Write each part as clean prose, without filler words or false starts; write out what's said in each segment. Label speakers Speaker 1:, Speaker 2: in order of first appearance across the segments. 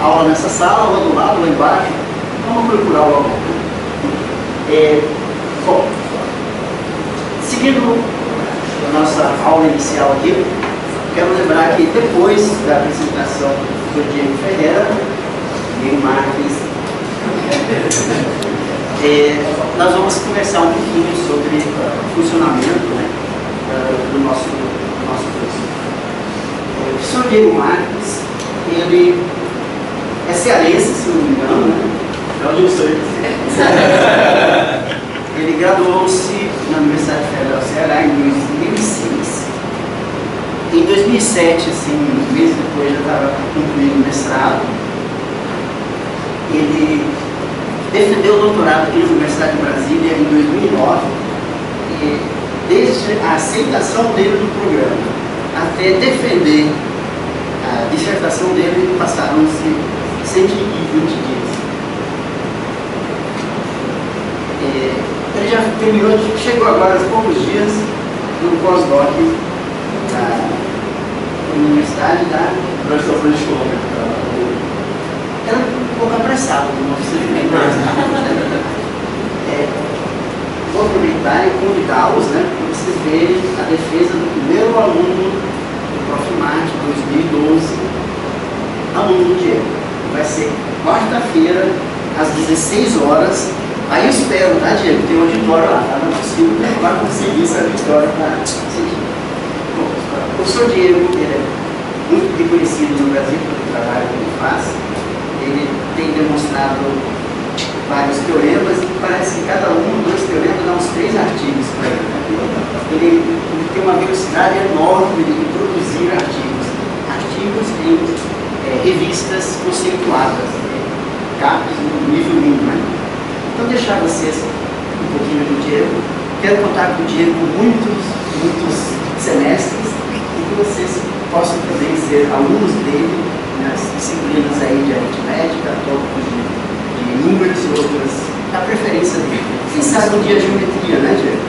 Speaker 1: aula nessa sala, aula do lado, lá embaixo. Vamos procurar logo. Bom, seguindo a nossa aula inicial aqui, quero lembrar que depois da apresentação do Diego Ferreira, Diego Marques, nós vamos conversar um pouquinho sobre o funcionamento, né, do nosso curso. O professor Diego Marques, ele é cearense, se não me engano, né?
Speaker 2: Eu sei.
Speaker 1: Ele graduou-se na Universidade Federal do Ceará em 2006. Em 2007, assim, uns meses depois, já estava concluindo o mestrado. Ele defendeu o doutorado aqui na Universidade de Brasília em 2009. E desde a aceitação dele do programa até defender a dissertação dele, passaram-se 120 dias. Ele já terminou, chegou agora há poucos dias no pós-doc da Universidade da
Speaker 2: British Columbia.
Speaker 1: Era um pouco apressado, como você vou aproveitar e convidá-los, né, para vocês verem a defesa do primeiro aluno do Profimart 2012, aluno do Diego. Vai ser quarta-feira, às 16 horas. Aí eu espero, tá, Diego? Tem um auditório lá, tá? Não é possível, não vai conseguir esse auditório para seguir. Bom, o professor Diego, ele é muito reconhecido no Brasil pelo trabalho que ele faz. Ele tem demonstrado vários teoremas e parece que cada dois teoremas dá uns 3 artigos para ele. Ele tem uma velocidade enorme de produzir artigos em revistas conceituadas, capas no nível mínimo, né? Então, deixar vocês um pouquinho do Diego. Quero contar com o Diego muitos semestres e que vocês possam também ser alunos dele nas disciplinas aí de aritmética, tópicos de números e outras, a preferência dele. Quem sabe um dia geometria, né, Diego?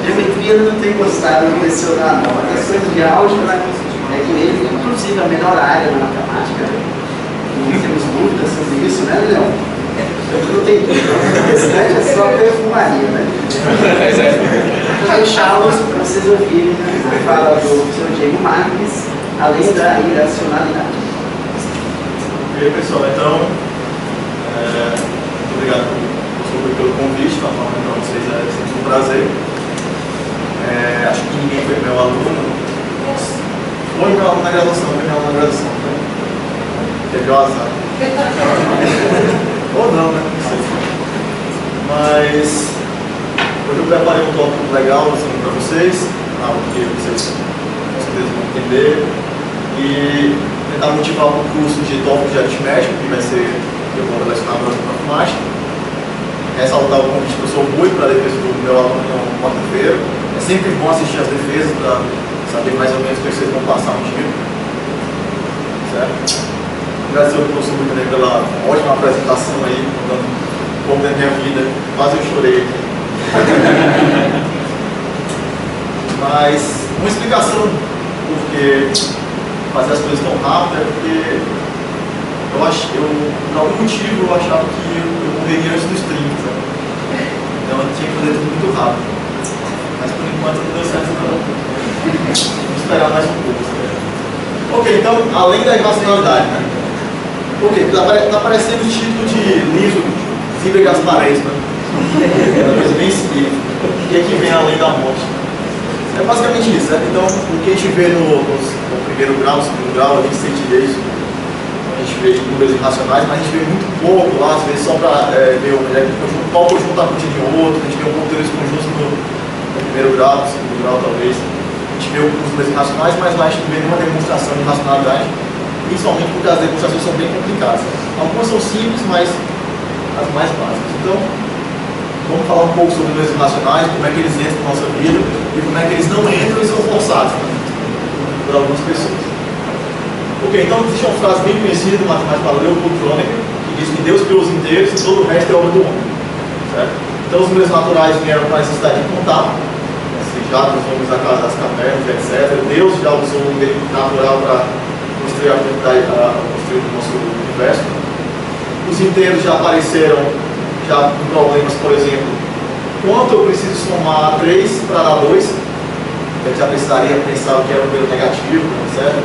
Speaker 1: Geometria não tem gostado de mencionar, não. As questões de álgebra com ele, inclusive a melhor área na matemática. Não temos dúvidas sobre isso, né, Leão? Eu não tenho dúvida, o restante é só perfumaria, né? Vou deixá-los para vocês ouvirem a fala do Sr. Diego Marques, além da irracionalidade.
Speaker 2: E aí, pessoal, então, muito obrigado pelo convite, para falar para vocês, é sempre um prazer. Acho que ninguém foi meu aluno. Foi meu aluno na graduação, né? Teve o azar. Ou não, né? Não sei. Mas hoje eu preparei um tópico legal assim, para vocês, algo que vocês com certeza vão entender, e tentar motivar o curso de tópico de aritmética, que vai ser que eu vou lecionar agora no Profimart. Ressaltar o convite do professor Rui para a defesa do meu aluno na quarta-feira. É sempre bom assistir as defesas para saber mais ou menos o que vocês vão passar no dia. Certo? Agradecer ao professor Rui também pela ótima apresentação aí, contando um pouco da minha vida. Quase eu chorei aqui. Mas uma explicação porque fazer as coisas tão rápido é porque por algum motivo eu achava que eu morreria antes dos 30. Então eu tinha que fazer tudo muito rápido. Mas por enquanto não deu certo não. Vamos esperar mais um pouco. Ok, então além da irracionalidade, né? Ok, está aparecendo o título de livro Fibra Gaspares, né? É uma coisa bem simples. O que é que vem além da morte? É basicamente isso, certo? Então, o que a gente vê no primeiro grau, no segundo grau, a gente sente isso. A gente vê números irracionais, mas a gente vê muito pouco lá, às vezes só para ver qual conjunto está curtindo de outro. A gente vê um pouco desses conjuntos no primeiro grau, no segundo grau, talvez. A gente vê os números irracionais, mas lá a gente não vê nenhuma demonstração de racionalidade. Principalmente porque as demonstrações são bem complicadas. Algumas são simples, mas as mais básicas. Então, vamos falar um pouco sobre os números irracionais, como é que eles entram na nossa vida e como é que eles não entram e são forçados, né, por algumas pessoas. Ok, então existe uma frase bem conhecida do matemático Leopold Kronecker, que diz que Deus criou os inteiros e todo o resto é obra do homem. Certo? Então os números naturais vieram para a necessidade de contar, já dos homens da casa das cavernas, etc. Deus já usou o meio natural para construir construiu no nosso universo. Os inteiros já apareceram já em problemas, por exemplo, quanto eu preciso somar 3 para dar 2, eu já precisaria pensar o que era o número negativo, certo?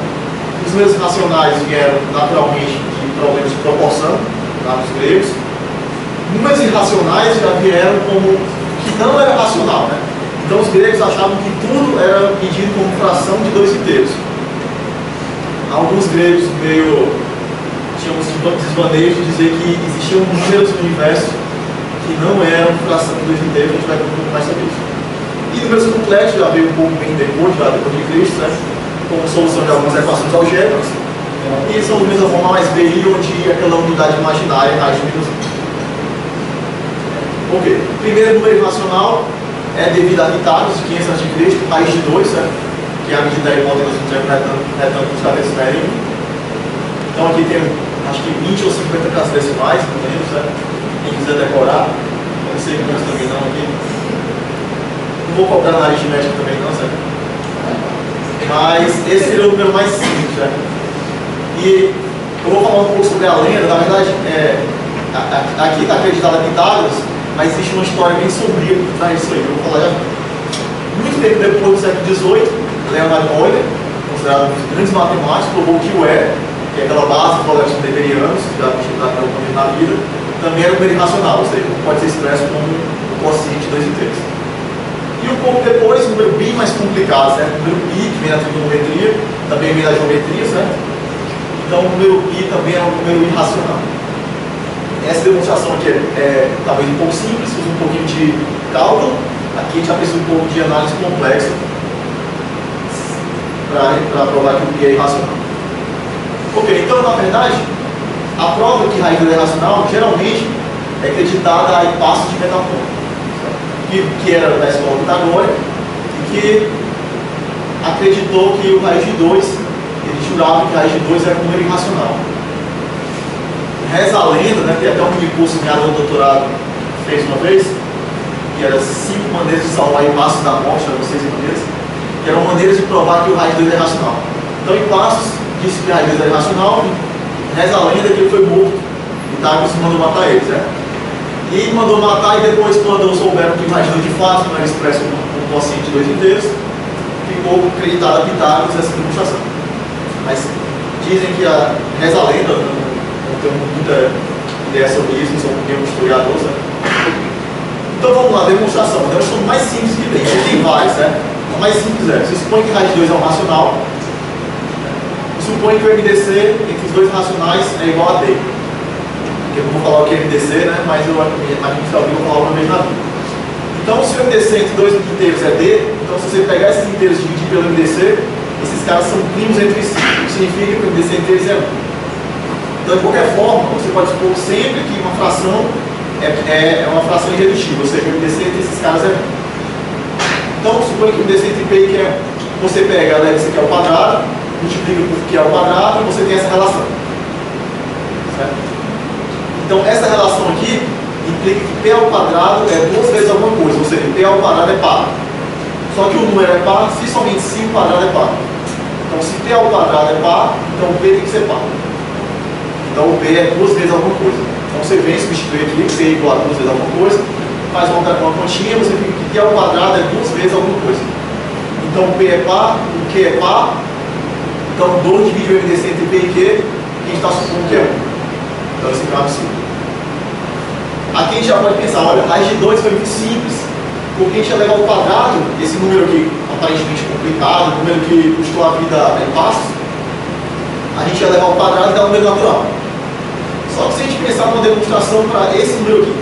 Speaker 2: Os números racionais vieram naturalmente de problemas de proporção, lá nos gregos. Números irracionais já vieram como que não era racional, né? Então os gregos achavam que tudo era medido como fração de 2 inteiros. Alguns gregos meio tinham um desvaneio de dizer que existiam números no universo que não eram fração de 2 inteiros, a gente vai ver um pouco mais sobre isso. E números complexos já veio um pouco bem depois, já depois de Cristo, né? Como solução de algumas equações algébricas. E são números da forma mais BI, onde aquela unidade imaginária raiz de menos 1. Ok, primeiro número irracional é devido a Pitágoras, de 500 a.C., raiz de 2, certo? Que é a medida da hipótese do triângulo retângulo cabeças da L1. Então aqui tem, acho que 20 ou 50 casas decimais, não lembro, certo? Quem quiser decorar, pode ser muitos também não aqui. Não vou cobrar na aritmética também não, certo? Mas esse seria o número mais simples, certo? E eu vou falar um pouco sobre a lenda, na verdade, aqui está acreditada Pitágoras, mas existe uma história bem sombria por trás disso aí. Eu vou falar já. Muito tempo depois do século XVIII, Leonard Euler, considerado um dos grandes matemáticos, provou que o E, que é aquela base dos logaritmos weberianos, que já estudado pelo momento na vida, também era um número irracional, ou seja, pode ser expresso como um quociente de 2 inteiros. E um pouco depois, um número bem mais complicado, certo? O número π, que vem da trigonometria, também vem da geometria, certo? Então o número π também é um número irracional. Essa demonstração aqui é talvez um pouco simples, usa um pouquinho de cálculo. Aqui a gente já precisa um pouco de análise complexa para provar que o π é irracional. Ok, então na verdade, a prova que raiz é irracional geralmente é acreditada a Hipácio de Metapon, que era da escola pitagórica e que acreditou que o raiz de 2, ele jurava que a raiz de 2 era um número irracional. Reza a lenda, né, tem até um mini curso em aluno doutorado fez uma vez, que era 5 maneiras de salvar Hipácio da morte, eram 6 maneiras, que eram maneiras de provar que o raiz de 2 é irracional. Então Hipácio disse que a raiz de 2 é irracional, reza a lenda que ele foi morto, e Pitágoras mandou matar ele, certo? E ele mandou matar e depois, quando souberam que o raiz de 2 de fato não era expresso como um quociente de 2 inteiros, ficou acreditado a Pitágoras essa demonstração. Mas dizem que reza a lenda, não tenho muita ideia sobre isso, não sou um historiador, certo? Então vamos lá, demonstração. A demonstração mais simples que tem. Aqui tem várias, certo? A mais simples é, você supõe que raiz de 2 é um racional, supõe que o MDC entre os dois racionais é igual a D. Eu não vou falar o que é MDC, né? Mas eu imagino que alguém vai falar uma vez na vida. Então, se o MDC entre dois inteiros é D, então se você pegar esses inteiros e dividir pelo MDC, esses caras são primos entre si. Isso significa que o MDC entre eles é 1. Então, de qualquer forma, você pode supor sempre que uma fração é uma fração irredutível, ou seja, o MDC entre esses caras é 1. Então, suponha que o MDC entre P que é 1. Você pega a leve que é o quadrado, multiplica por que é o quadrado e você tem essa relação. Certo? Então essa relação aqui implica que P ao quadrado é 2 vezes alguma coisa, ou seja, P ao quadrado é par. Só que o número é par se somente 5 ao quadrado é par. Então se P ao quadrado é par, então P tem que ser par. Então o P é 2 vezes alguma coisa. Então você vem substituir aqui, P é igual a 2 vezes alguma coisa, faz uma continha, você fica que P ao quadrado é 2 vezes alguma coisa. Então o P é par, o Q é par. Então 2 divide o MDC entre P e Q, a gente está supondo que é 1. Então esse é um absurdo. Aqui a gente já pode pensar, olha, a raiz de 2 foi muito simples, porque a gente ia levar ao quadrado, esse número aqui aparentemente complicado, o número que custou a vida em passos, a gente ia levar ao quadrado e dar um número natural. Só que se a gente pensar numa demonstração para esse número aqui,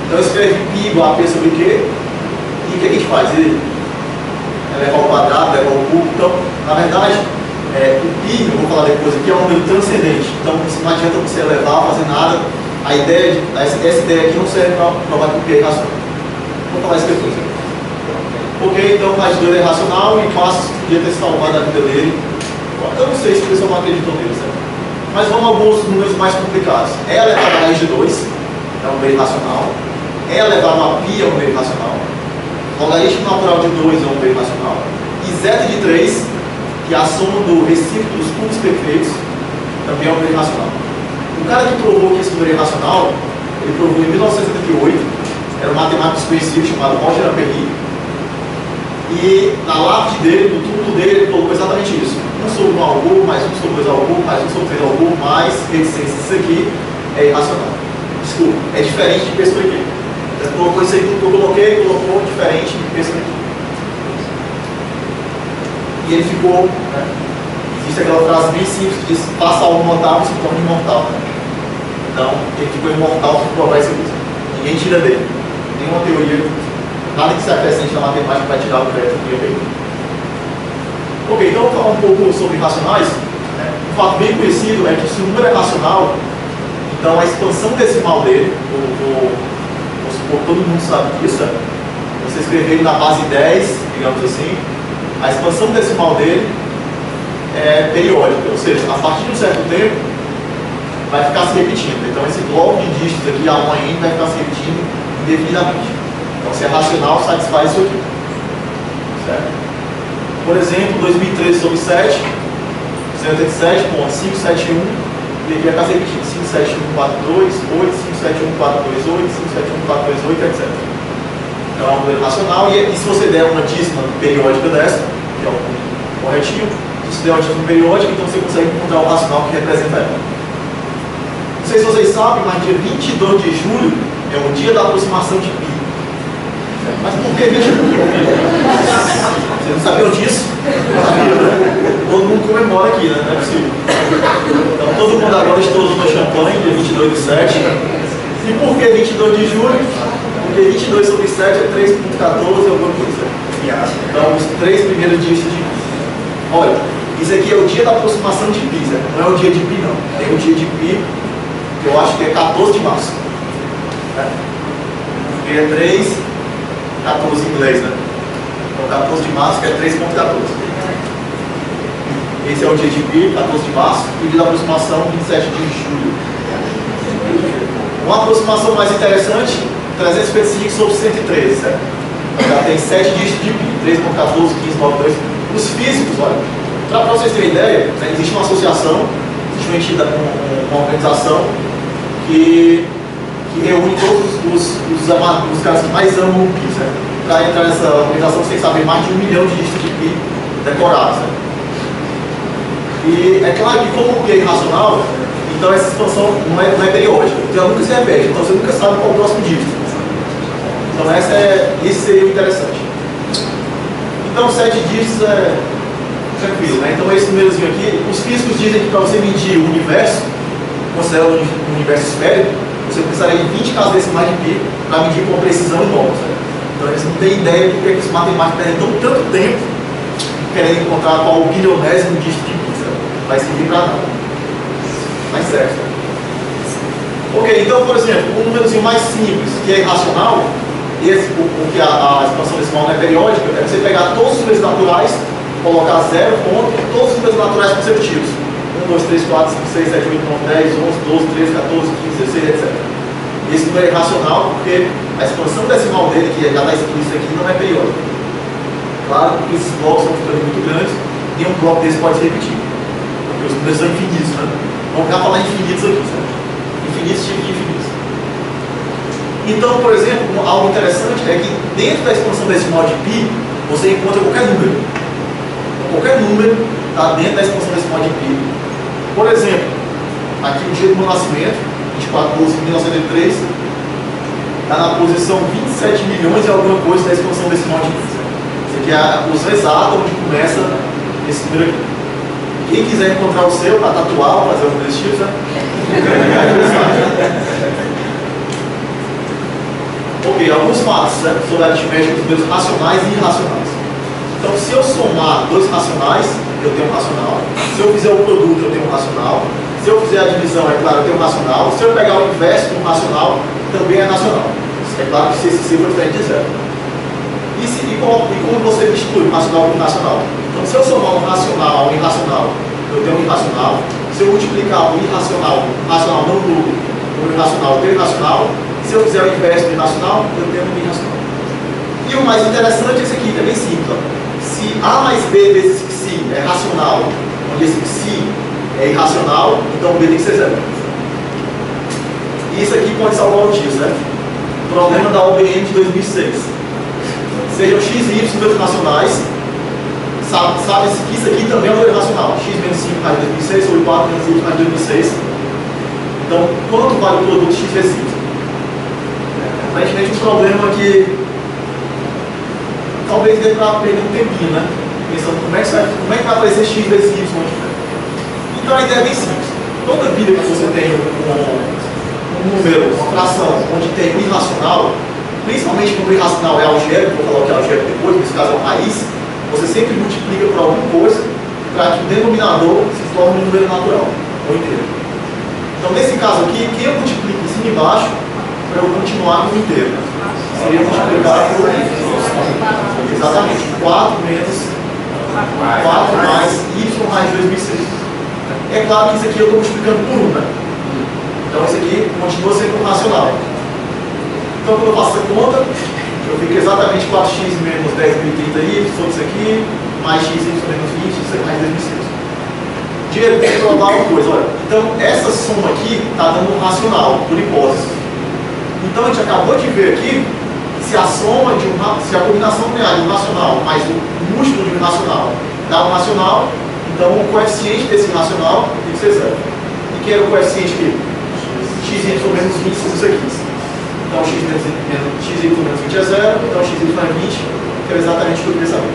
Speaker 2: então escreve π igual a P sobre Q, e o que a gente faz? Ele levar ao quadrado, levar ao cubo. Então, na verdade, o π, eu vou falar depois aqui, é um número transcendente. Então, não adianta você elevar, fazer nada. A ideia essa ideia aqui não serve para provar que o π é irracional. Vou falar isso depois. Ok, então o raiz de 2 é irracional e Passos podia ter salvado a vida dele. Eu não sei se o pessoal não acreditou nele, certo? Mas vamos a alguns números mais complicados. E elevado a raiz de 2 é um número irracional. E elevado a π é um número irracional. Logaritmo natural de 2 é um número irracional. E zeta de 3, que é a soma do recíproco dos cubos perfeitos, também é um número irracional. O cara que provou que esse número é irracional, ele provou em 1978, era um matemático desconhecido chamado Roger Ampère, e na lápide dele, no túmulo dele, ele colocou exatamente isso. 1 sobre 1 ao cubo, mais 1 sobre 2 ao cubo, mais 1 sobre 3 ao cubo, mais reticência. Isso aqui é irracional. Desculpa, é diferente de perspectiva. Ele colocou isso aí, tudo que eu coloquei, colocou diferente de perspectiva. E ele ficou, né? Existe aquela frase bem simples que diz: passa algo notável e se torna imortal. Né? Então, ele ficou imortal por provar isso aqui. Ninguém tira dele. Nenhuma teoria, nada que se acrescente na matemática vai tirar o crédito que eu dei. Ok, então vou falar um pouco sobre racionais. Né? Um fato bem conhecido é que se o número é racional, então a expansão decimal dele, vou supor, todo mundo sabe disso, você escrever ele na base 10, digamos assim, a expansão decimal dele é periódica, ou seja, a partir de um certo tempo vai ficar se repetindo. Então esse bloco de dígitos aqui, A1 a N, vai ficar se repetindo indefinidamente. Então se é racional, satisfaz isso aqui. Certo? Por exemplo, 2013 sobre 7, 187.571, e aqui vai ficar se repetindo 57142, 8, 57142, 8, 57142, etc. Então é um número racional, e se você der uma dízima periódica dessa, que é o corretivo, se der uma dízima periódica, então você consegue encontrar o racional que representa ela. Não sei se vocês sabem, mas dia 22 de julho é o dia da aproximação de π. Mas por que 22? Vocês não sabiam disso? Todo mundo comemora aqui, né? Não é possível. Então todo mundo agora estourou no champanhe, dia 22 de 7. E por que 22 de julho? Porque 22 sobre 7 é 3.14 alguma coisa. Então os 3 primeiros dias de π. Olha, isso aqui é o dia da aproximação de π, certo? Não é o dia de π, não. Tem o dia de π, que eu acho que é 14 de março. Porque é 3, 14 em inglês, né? Então 14 de março, que é 3.14. Esse é o dia de π, 14 de março, e o dia da aproximação, 27 de julho. Uma aproximação mais interessante, 355 sobre 113, certo? Então, já tem 7 dígitos de π, 3.14, 15.92. Os físicos, olha, para vocês terem ideia, né, existe uma associação, existe uma entidade, uma organização que reúne todos os caras que mais amam o π, certo? Para entrar nessa organização, vocês sabem, mais de 1 milhão de dígitos de π decorados, certo? E é claro que como o π é irracional, então essa expansão não é periódica, então ela nunca se repete, então você nunca sabe qual é o próximo dígito. Então esse seria o interessante. Então 7 dígitos é tranquilo, né? Então esse númerozinho aqui, os físicos dizem que para você medir o universo, considerando um universo esférico, você precisaria de 20 casas decimais de π para medir com precisão enorme. Então eles não têm ideia do que os matemáticos perdem tanto tempo querendo encontrar qual o bilionésimo dígito de π. Vai servir para nada. Mais certo. Ok, então por exemplo, um númerozinho mais simples, que é irracional, porque a expansão decimal não é periódica, é você pegar todos os números naturais, colocar 0 ponto e todos os números naturais consecutivos. 1, 2, 3, 4, 5, 6, 7, 8, 9, 10, 11, 12, 13, 14, 15, 16, etc. Esse número é irracional porque a expansão decimal dele, que já está explícito aqui, não é periódica. Claro que esses blocos são ficando muito grandes, nenhum bloco desse pode se repetir. Porque os números são infinitos, né? Vamos ficar falando infinitos aqui, certo? Infinitos tipos de infinitos. Então, por exemplo, algo interessante é que dentro da expansão decimal de π, você encontra qualquer número. Qualquer número está dentro da expansão decimal de π. Por exemplo, aqui o dia do meu nascimento, 24 de 12 de 1903, está na posição 27 milhões e alguma coisa da expansão decimal de π. Isso aqui é a posição exata onde começa esse número aqui. Quem quiser encontrar o seu, para tatuar, fazer algum desses tipos, né? Ok, alguns fatos, né, sobre a aritmética dos números racionais e irracionais. Então, se eu somar dois racionais, eu tenho um racional. Se eu fizer o produto, eu tenho um racional. Se eu fizer a divisão, é claro, eu tenho um racional. Se eu pegar o inverso de um racional, também é racional. É claro que se esse for diferente de zero. E como você mistura o racional com o irracional? Então, se eu somar um racional ao irracional, eu tenho um irracional. Se eu multiplicar o irracional, não o número, o irracional, eu tenho irracional. Se eu fizer o inverso do irracional, eu tenho um irracional. E o mais interessante é esse aqui, que é bem simples. Se A mais B vezes psi é racional, onde esse psi é irracional, então o B tem que ser 0. E isso aqui pode salvar o tio, certo? Problema da OBN de 2006. Sejam x e y irracionais, sabe-se que isso aqui também é um número irracional. X menos 5 mais 2006 ou 4 menos y mais 2006. Então, quanto vale o produto x vezes y? Aparentemente um problema que talvez dê para perder um tempinho, né? Pensando como é que vai aparecer x vezes y. Então a ideia é bem simples. Toda vida que você tem um número, uma fração, onde tem um irracional, principalmente quando o irracional é algébrico, vou falar o que é algébrico depois, nesse caso é uma raiz, você sempre multiplica por alguma coisa para que o denominador se torne um número natural, ou inteiro. Então nesse caso aqui, quem eu multiplico em cima e embaixo, para eu continuar com o inteiro? Seria multiplicar por exatamente 4 menos 4 mais y mais 2006. É claro que isso aqui eu estou multiplicando por 1, né? Então isso aqui continua sendo racional. Então quando eu faço essa conta, eu fico exatamente 4x menos 10.030y, sobre isso aqui, mais x menos 20, isso aqui mais 2006. Diego, tem que provar uma coisa, olha. Então essa soma aqui está dando um racional, por hipótese. Então a gente acabou de ver aqui se a soma de se a combinação numerária de um racional mais o múltiplo de um racional dá um racional, então o coeficiente desse racional tem que ser 0. E que era o coeficiente aqui? X menos 20 sobre isso aqui. Então x menos 20 é 0, então x é 20, que é exatamente o que eu queria saber.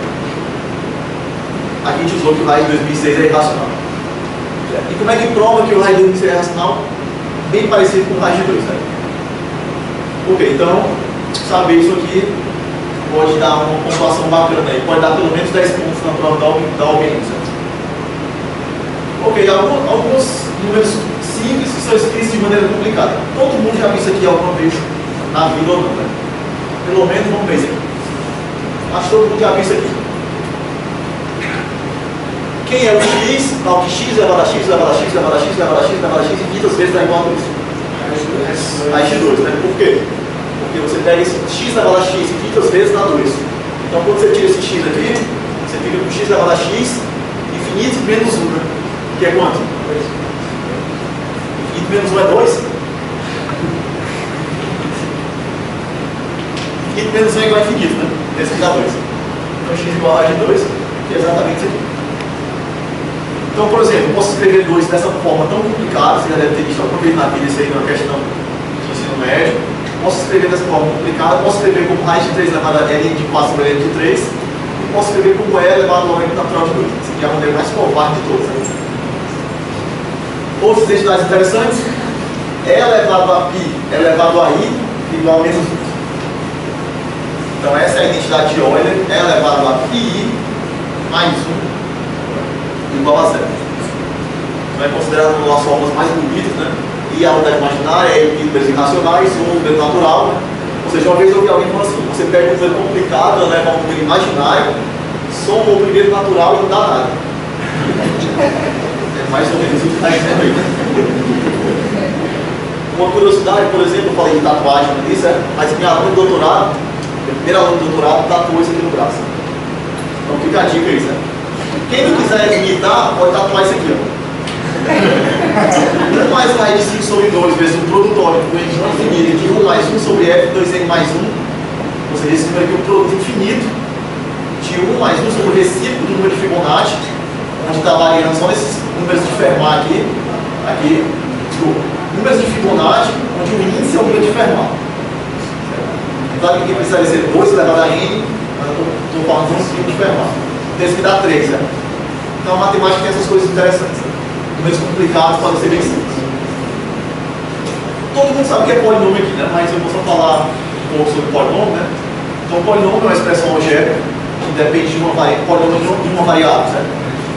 Speaker 2: Aqui a gente usou que o raio de 2006 é irracional. E como é que prova que o raio de 2006 é irracional? Bem parecido com o raio de 2, né? Ok, então saber isso aqui pode dar uma pontuação bacana aí, pode dar pelo menos 10 pontos na prova da OBN. Ok, alguns números simples que são escritos de maneira complicada. Todo mundo já viu isso aqui alguma vez na vida ou não, né? Pelo menos vamos ver isso aqui. Acho que todo mundo já viu isso aqui. Quem é o x? Tal que x elevado a x, elevado a x, elevado a x, elevado a x, elevado a x, infinitas vezes dá igual a 2. A x2, né? Por quê? Porque você pega esse x elevado a x infinitas vezes dá 2. Então quando você tira esse x aqui, você fica com x elevado a x infinito menos 1, né? Que é quanto? 2. Infinito menos 1 é 2? Infinito menos 1 é igual a infinito, né? Esse aqui dá 2. Então x igual a raiz de 2, que é exatamente isso aqui. Então, por exemplo, eu posso escrever 2 dessa forma tão complicada, você já deve ter visto alguma vez na vida isso aí numa questão de ensino médio. Posso escrever dessa forma complicada, posso escrever como raiz de 3 elevado a L de 4 sobre L de 3, e posso escrever como E elevado ao N natural de 2. Essa aqui é a maneira mais covarde de todas. Né? Outras identidades interessantes, E elevado a π elevado a I igual a menos 1. Então essa é a identidade de Euler, E elevado a πi mais 1 igual a 0. Então é considerado uma das formas mais bonitas, né? I é a unidade imaginária, E números irracionais, ou um número natural, né? Ou seja, uma vez eu ouvi alguém falando assim, você pega um número complicado, leva um número imaginário, soma o primeiro natural e não dá nada. É mais ou menos o que está dizendo aí. Uma curiosidade, por exemplo, eu falei de tatuagem ali, certo? Mas minha aluna de doutorado, minha primeira aluna de doutorado, tatuou isso aqui no braço. Então fica a dica aí, certo? Quem não quiser imitar, pode tatuar isso aqui, ó. 1 mais raiz de 5 sobre 2 vezes um produtório com n infinito de 1 mais 1 sobre f, 2n mais 1. Ou seja, esse número aqui é um produto infinito de 1 mais 1 sobre o recíproco do número de Fibonacci, onde está variando só esses números de Fermat aqui, desculpa, números de Fibonacci, onde o índice é o número de Fermat. Claro que aqui precisaria ser 2 elevado a n, mas eu estou falando de um número de Fermat. Então esse aqui dá 3, né? Então a matemática tem essas coisas interessantes. Números complicados podem ser bem simples. Todo mundo sabe o que é polinômio aqui, né? Mas eu vou só falar um pouco sobre polinômio, né? Então polinômio é uma expressão algébrica que depende de uma variável, certo?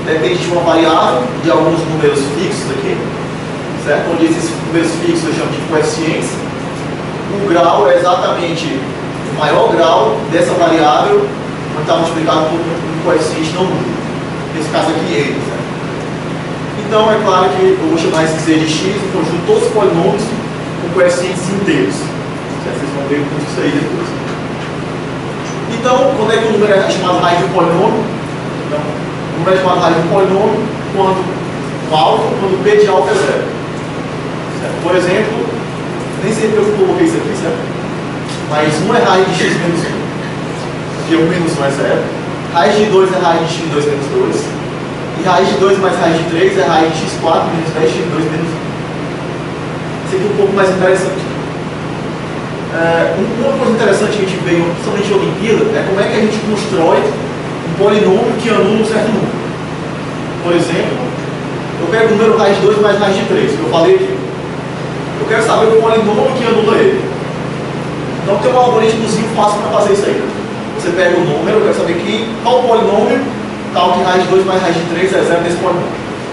Speaker 2: Depende de uma variável, de alguns números fixos aqui, certo? Onde esses números fixos eu chamo de coeficientes. O grau é exatamente o maior grau dessa variável, onde está multiplicado por um coeficiente não nulo. Nesse caso aqui, n, certo? Então, é claro que eu vou chamar esse z de x, o conjunto de todos os polinômios com coeficientes inteiros. Certo? Vocês vão ver tudo isso aí depois. Então, quando é que o número é chamado raiz de um polinômio? Então, o número é chamado raiz de um polinômio quando alfa quando P de alfa é zero. Certo? Por exemplo, nem sei porque eu coloquei isso aqui, certo? Mas 1 é raiz de x menos 1, porque 1 menos 1 é zero. Raiz de 2 é raiz de x2 menos 2. E raiz de 2 mais raiz de 3 é raiz de x4 menos 10x2 menos 1. Isso aqui é um pouco mais interessante. Uma coisa interessante que a gente vê, principalmente em Olimpíada, é como é que a gente constrói um polinômio que anula um certo número. Por exemplo, eu pego o número raiz de 2 mais raiz de 3, que eu falei aqui. Eu quero saber o polinômio que anula ele. Então tem um algoritmozinho fácil para fazer isso aí. Você pega o número, eu quero saber qual polinômio tal que raiz de 2 mais raiz de 3 é zero desse polinômio.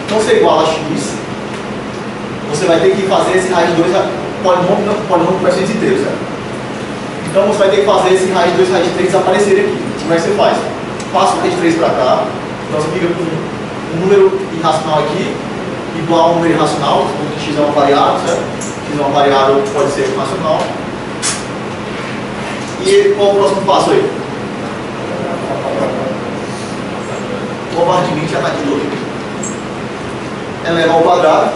Speaker 2: Então você iguala a x, você vai ter que fazer esse raiz de 2 polinômio com coeficientes inteiros, certo? Então você vai ter que fazer esse raiz de 2 raiz de 3 aparecer aqui. Como é que você faz? Passa o raiz de 3 para cá, então você fica com um número irracional aqui, igual a um número irracional, onde x é uma variável, certo? X é uma variável, pode ser irracional. E qual o próximo passo aí? Covardemente já está aqui do outro. Eleva ao quadrado.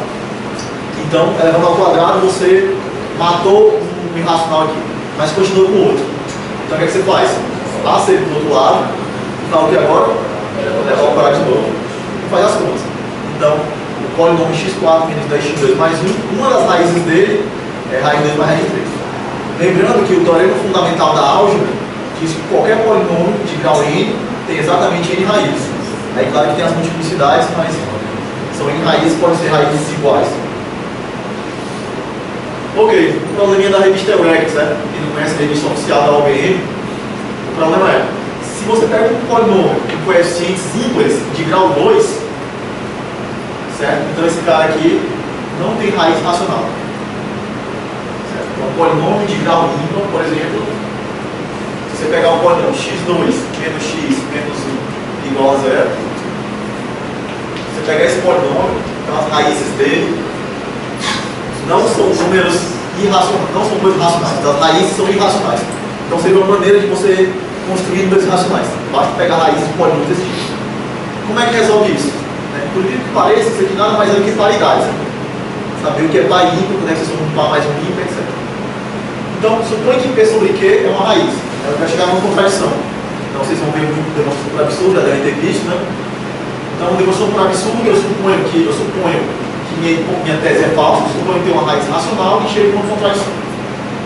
Speaker 2: Então, elevando ao quadrado, você matou um irracional aqui, mas continua com o outro. Então, o que é que você faz? Passa ele para o outro lado. Está o que agora? Elevar ao quadrado de novo. E faz as contas. Então, o polinômio x4 menos 10x2 mais 1, uma das raízes dele é raiz de 2 mais raiz de 3. Lembrando que o teorema fundamental da álgebra diz que qualquer polinômio de grau n tem exatamente n raízes. Aí, claro que tem as multiplicidades, mas são n raízes, podem ser raízes iguais. Ok, o probleminha da revista EUREC, certo? Quem não conhece a revista oficial da OBM, o problema é, se você pega um polinômio com coeficientes ímpares de grau 2, certo? Então esse cara aqui não tem raiz racional. Certo? Então, um polinômio de grau ímpar, por exemplo, se você pegar um polinômio x2 menos x menos 1 igual a zero, você pegar esse polinômio, então as raízes dele não são números irracionais, não são coisas racionais, as raízes são irracionais. Então seria uma maneira de você construir números irracionais. Basta pegar raízes de polinômios desse tipo. Como é que resolve isso? Por incrível que pareça, isso aqui nada mais é do que paridade. Saber o que é par ímpar, quando é que vocês são um par mais um ímpar, etc. Então, suponha que P sobre Q é uma raiz. Ela vai chegar numa contradição. Então vocês vão ver muito demonstração por absurdo, já devem ter visto, né? Então, demonstração por absurdo, eu suponho que minha tese é falsa, eu suponho que tem uma raiz racional e chega com uma contradição.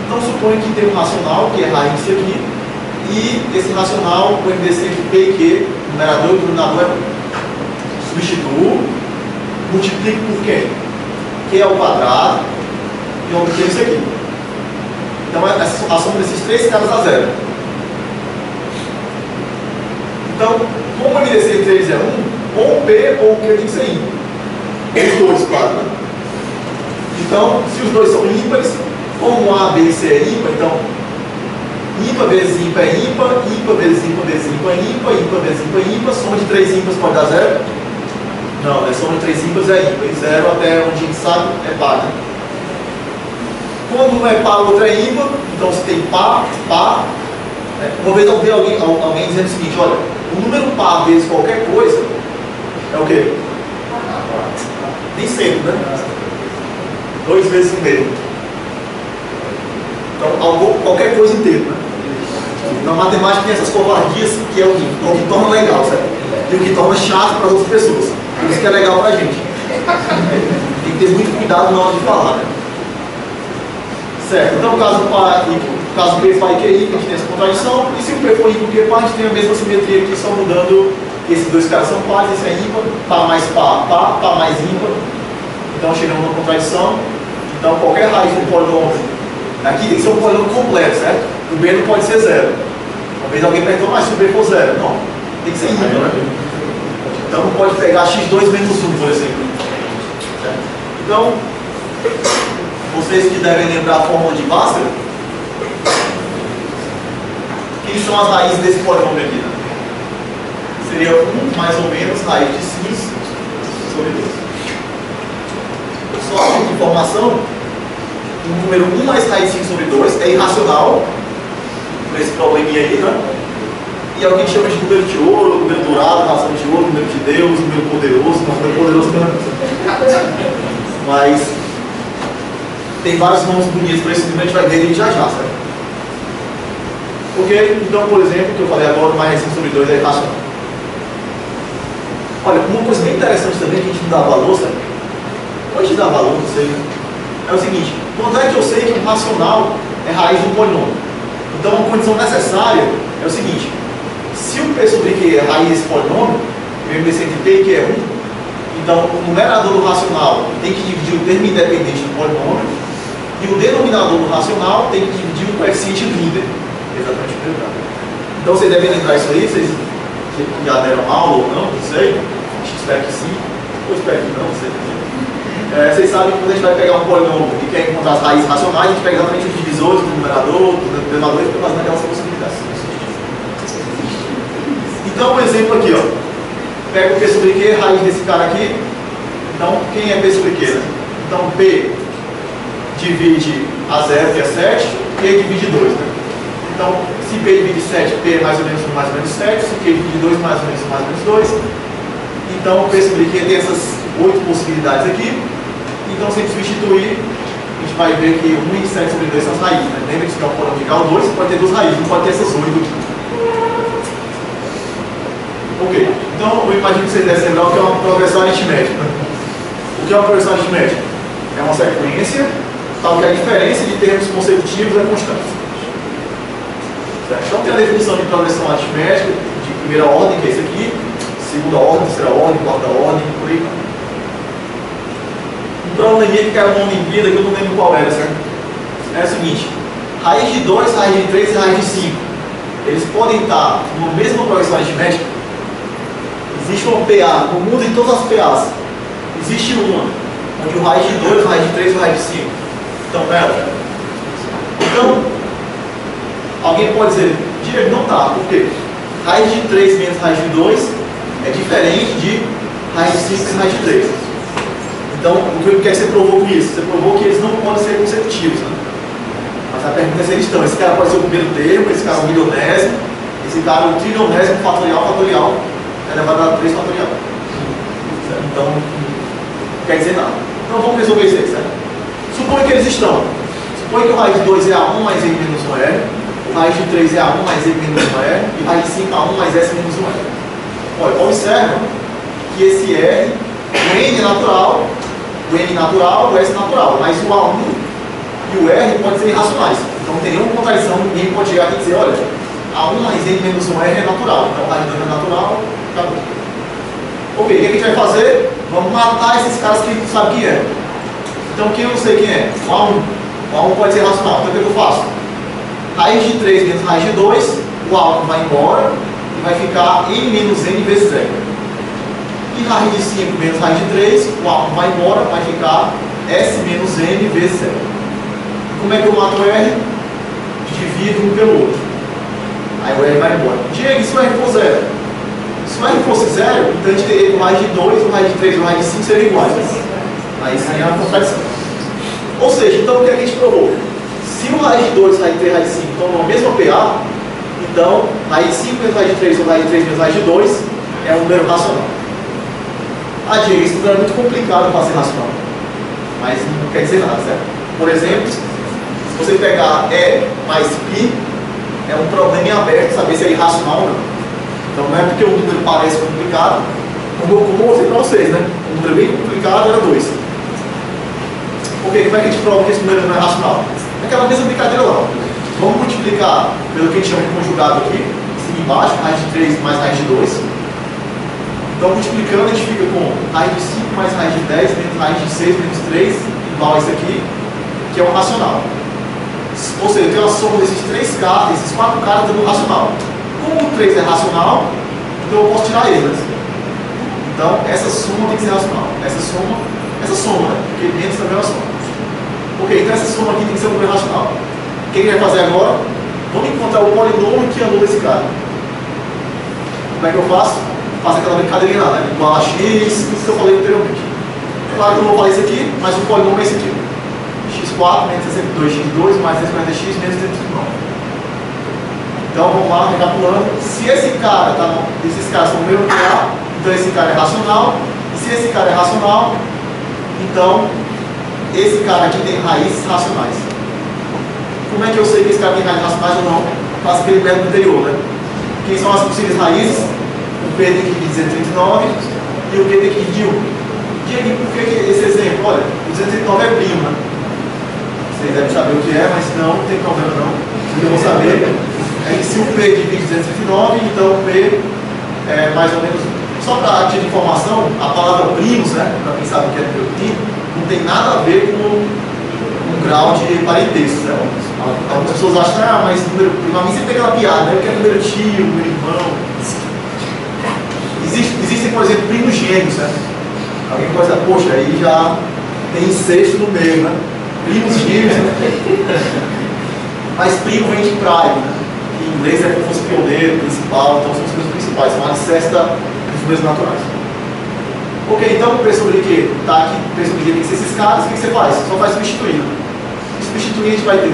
Speaker 2: Então, suponho que tem um racional, que é a raiz disso aqui, e esse racional, o MDC entre P e Q, numerador e denominador é 1. Substituo, multiplico por quem? Q ao quadrado, e eu obtenho isso aqui. Então, a soma desses três caras dá zero. Então, como o MDC entre eles é 1, ou P ou Q tem que ser ímpar. Os dois, claro. Né? Então, se os dois são ímpares, como A, B e C é ímpar, então ímpar vezes ímpar é ímpar, ímpar vezes ímpar vezes ímpar é ímpar, ímpar vezes ímpar é ímpar, soma de 3 ímpares pode dar zero? Não, né? Soma de 3 ímpares é ímpar, e zero até onde a gente sabe é par. Né? Quando um é par, o outro é ímpar, então se tem par, par. Né? Uma vez eu vi alguém dizendo o seguinte, olha, o número par vezes qualquer coisa é o quê? Nem sempre, né? 2 vezes 1,5. Então, qualquer coisa inteira, né? Na matemática tem essas covardias que é o que torna legal, certo? E o que torna chato para as outras pessoas. Por isso que é legal para a gente. Tem que ter muito cuidado na hora de falar, né? Certo? Então, caso P par e Q ímpar, a gente tem essa contradição. E se o P for ímpar e Q par, a gente tem a mesma simetria aqui, só mudando. Esses dois caras são pares, esse é ímpar, par mais par, par mais ímpar. Então chegamos numa contradição. Então qualquer raiz do polinômio, aqui tem que ser um polinômio completo, certo? O B não pode ser zero. Uma vez alguém perguntou, mas se o B for zero? Não, tem que ser ímpar, né? Então não pode pegar x2 menos 1, por exemplo. Certo? Então, vocês que devem lembrar a fórmula de Bhaskara, quem são as raízes desse polinômio aqui? Né? Seria 1 mais ou menos raiz de x sobre 2. Só de informação, o número 1 mais raiz de x sobre 2 é irracional, por esse probleminha aí, né? E é o que a gente chama de número de ouro, número dourado, razão de ouro, número de Deus, número poderoso, não, número poderoso não. Mas tem vários nomes bonitos para esse número, a gente vai ver ele já já, certo? Ok? Então, por exemplo, o que eu falei agora, o mais recente sobre 2 é irracional. Olha, uma coisa bem interessante também que a gente não dá valor, sabe? Antes de dar valor, não sei, é o seguinte: quando é que eu sei que um racional é raiz de um polinômio? Então, uma condição necessária é o seguinte: se o P sobre Q é raiz desse polinômio, mesmo desse entre P e Q é 1, então o numerador do racional tem que dividir o termo independente do polinômio e o denominador do racional tem que dividir o coeficiente líder. Exatamente o mesmo. Então, vocês devem lembrar isso aí, vocês já deram aula ou não sei. Espero que sim, ou espero que não sei. Vocês sabem que quando a gente vai pegar um polinômio e quer encontrar as raízes racionais, a gente pega exatamente os divisores do numerador, do denominador, e fica fazendo aquelas possibilidades. Então, um exemplo aqui, ó. Pega o P sobre Q, raiz desse cara aqui. Então, quem é P sobre Q? Né? Então, P divide a 0, que é 7, Q divide 2. Né? Então, se P divide 7, P é mais ou menos 1 mais ou menos 7. Se Q divide 2, mais ou menos 1 mais ou menos 2. Então, P sobre Q tem essas 8 possibilidades aqui. Então, se a gente substituir, a gente vai ver que 1 e 7 sobre 2 são as raízes. Né? Lembra que se é um polinômio de grau 2, você pode ter duas raízes, não pode ter essas 8 aqui. Ok, então eu imagino que vocês devem lembrar o que é uma progressão aritmética. O que é uma progressão aritmética? É uma sequência, tal que a diferença de termos consecutivos é constante. Certo? Então tem a definição de progressão aritmética de primeira ordem, que é isso aqui, segunda ordem, terceira ordem, quarta ordem, por aí. Um probleminha que caiu uma Olimpíada que eu não lembro qual era, certo? É o seguinte: raiz de 2, raiz de 3 e raiz de 5. Eles podem estar numa mesma progressão aritmética. Existe uma PA, no mundo de todas as PAs, existe uma, onde o raiz de 2, o raiz de 3 e o raiz de 5 estão nela. Então, alguém pode dizer, Diego, não está, por quê? Raiz de 3 menos raiz de 2 é diferente de raiz de 5 menos raiz de 3. Então, o que você provou com isso? Você provou que eles não podem ser consecutivos, né? Mas a pergunta é se eles estão. Esse cara pode ser o primeiro termo, esse cara é o milionésimo, esse cara é o trilionésimo fatorial, elevado a 3 fatorial. Certo? Então, não quer dizer nada. Então, vamos resolver isso aí, certo? Suponha que eles estão. Suponha que o raiz de 2 é A1 mais N menos 1R, o raiz de 3 é A1 mais N menos 1R, e o raiz de 5 é A1 mais S menos 1R. Olha, observa que esse R, o N é natural, o S é natural, mas o A1 e o R podem ser irracionais. Então, não tem nenhuma contradição, ninguém pode chegar aqui e dizer, olha, A1 mais N menos 1R é natural, então o raiz de 2 é natural, acabou. Ok, o que a gente vai fazer? Vamos matar esses caras que não sabem quem é. Então, quem eu não sei quem é? O A1. O A1 pode ser racional, então o que eu faço? Raiz de 3 menos raiz de 2, o A1 vai embora e vai ficar N menos N vezes 0. E raiz de 5 menos raiz de 3, o A1 vai embora, vai ficar S menos N vezes 0. Como é que eu mato o R? Divido um pelo outro. Aí o R vai embora. Diego, se o R for 0? Se o R fosse 0, então a gente teria o raiz de 2, o raiz de 3 e o raiz de 5 seriam iguais. Aí seria uma contradição. Ou seja, então o que a gente provou? Se o raiz de 2, raiz de 3 e raiz de 5 estão na mesma PA, então raiz de 5 menos raiz de 3 ou raiz de 3 menos raiz de 2 é um número racional. Ah, Diego, esse número é muito complicado para ser racional. Mas não quer dizer nada, certo? Por exemplo, se você pegar E mais π, é um problema em aberto saber se é irracional ou não. Então não é porque o número parece complicado, como eu mostrei para vocês, né? Um número bem complicado era 2. Ok, como é que a gente prova que esse número não é racional? É aquela mesma brincadeira lá. Vamos multiplicar pelo que a gente chama de conjugado aqui, em cima e embaixo, raiz de 3 mais raiz de 2. Então multiplicando a gente fica com raiz de 5 mais raiz de 10 menos raiz de 6 menos 3, igual a isso aqui, que é um racional. Ou seja, eu tenho a soma desses 3 caras, esses 4 caras dando racional. Como o 3 é racional, então eu posso tirar ele. Então essa soma tem que ser racional. Essa soma, né? Porque menos também é uma soma. Ok, então essa soma aqui tem que ser um número racional. O que a gente vai fazer agora? Vamos encontrar o polinômio que andou desse cara. Como é que eu faço? Faço aquela brincadeirinha lá, né? Igual a x, isso que eu falei anteriormente. Claro que eu não vou falar isso aqui, mas o polinômio é esse aqui. x4 menos 62x2 mais 340x menos 339. Então vamos lá, recapitulando. Se esse cara esses caras são o mesmo PA, então esse cara é racional. E se esse cara é racional, Então, esse cara aqui tem raízes racionais. Como é que eu sei que esse cara tem raízes racionais ou não? Faço aquele método anterior, né? Quem são as possíveis raízes? O P tem que dividir 239 e o Q tem que dividir 1. Diego, por que esse exemplo? Olha, o 239 é primo, né? Vocês devem saber o que é, mas não tem problema não. O que eu vou saber é que se o P divide 239, então o P é mais ou menos... Só para ter informação, a palavra primos, né? Para quem sabe o que é número primo, não tem nada a ver com um grau de parentesco, né? Algumas pessoas acham, ah, mas número primo, a mim sempre tem aquela piada, né? O que é número tio, número irmão. Existem, por exemplo, primos gêmeos, né? Alguém pode dizer, poxa, aí já tem incesto no meio, né? Primos gêmeos, né? Mas primo vem de prime, né? Que em inglês é como se fosse pioneiro, principal, então são os números principais, são a alicerce dos números naturais. Ok, então o preço sobre que está aqui, o preço sobre que tem que ser esses caras, o que você faz? Só faz substituindo. E substituir a gente vai ter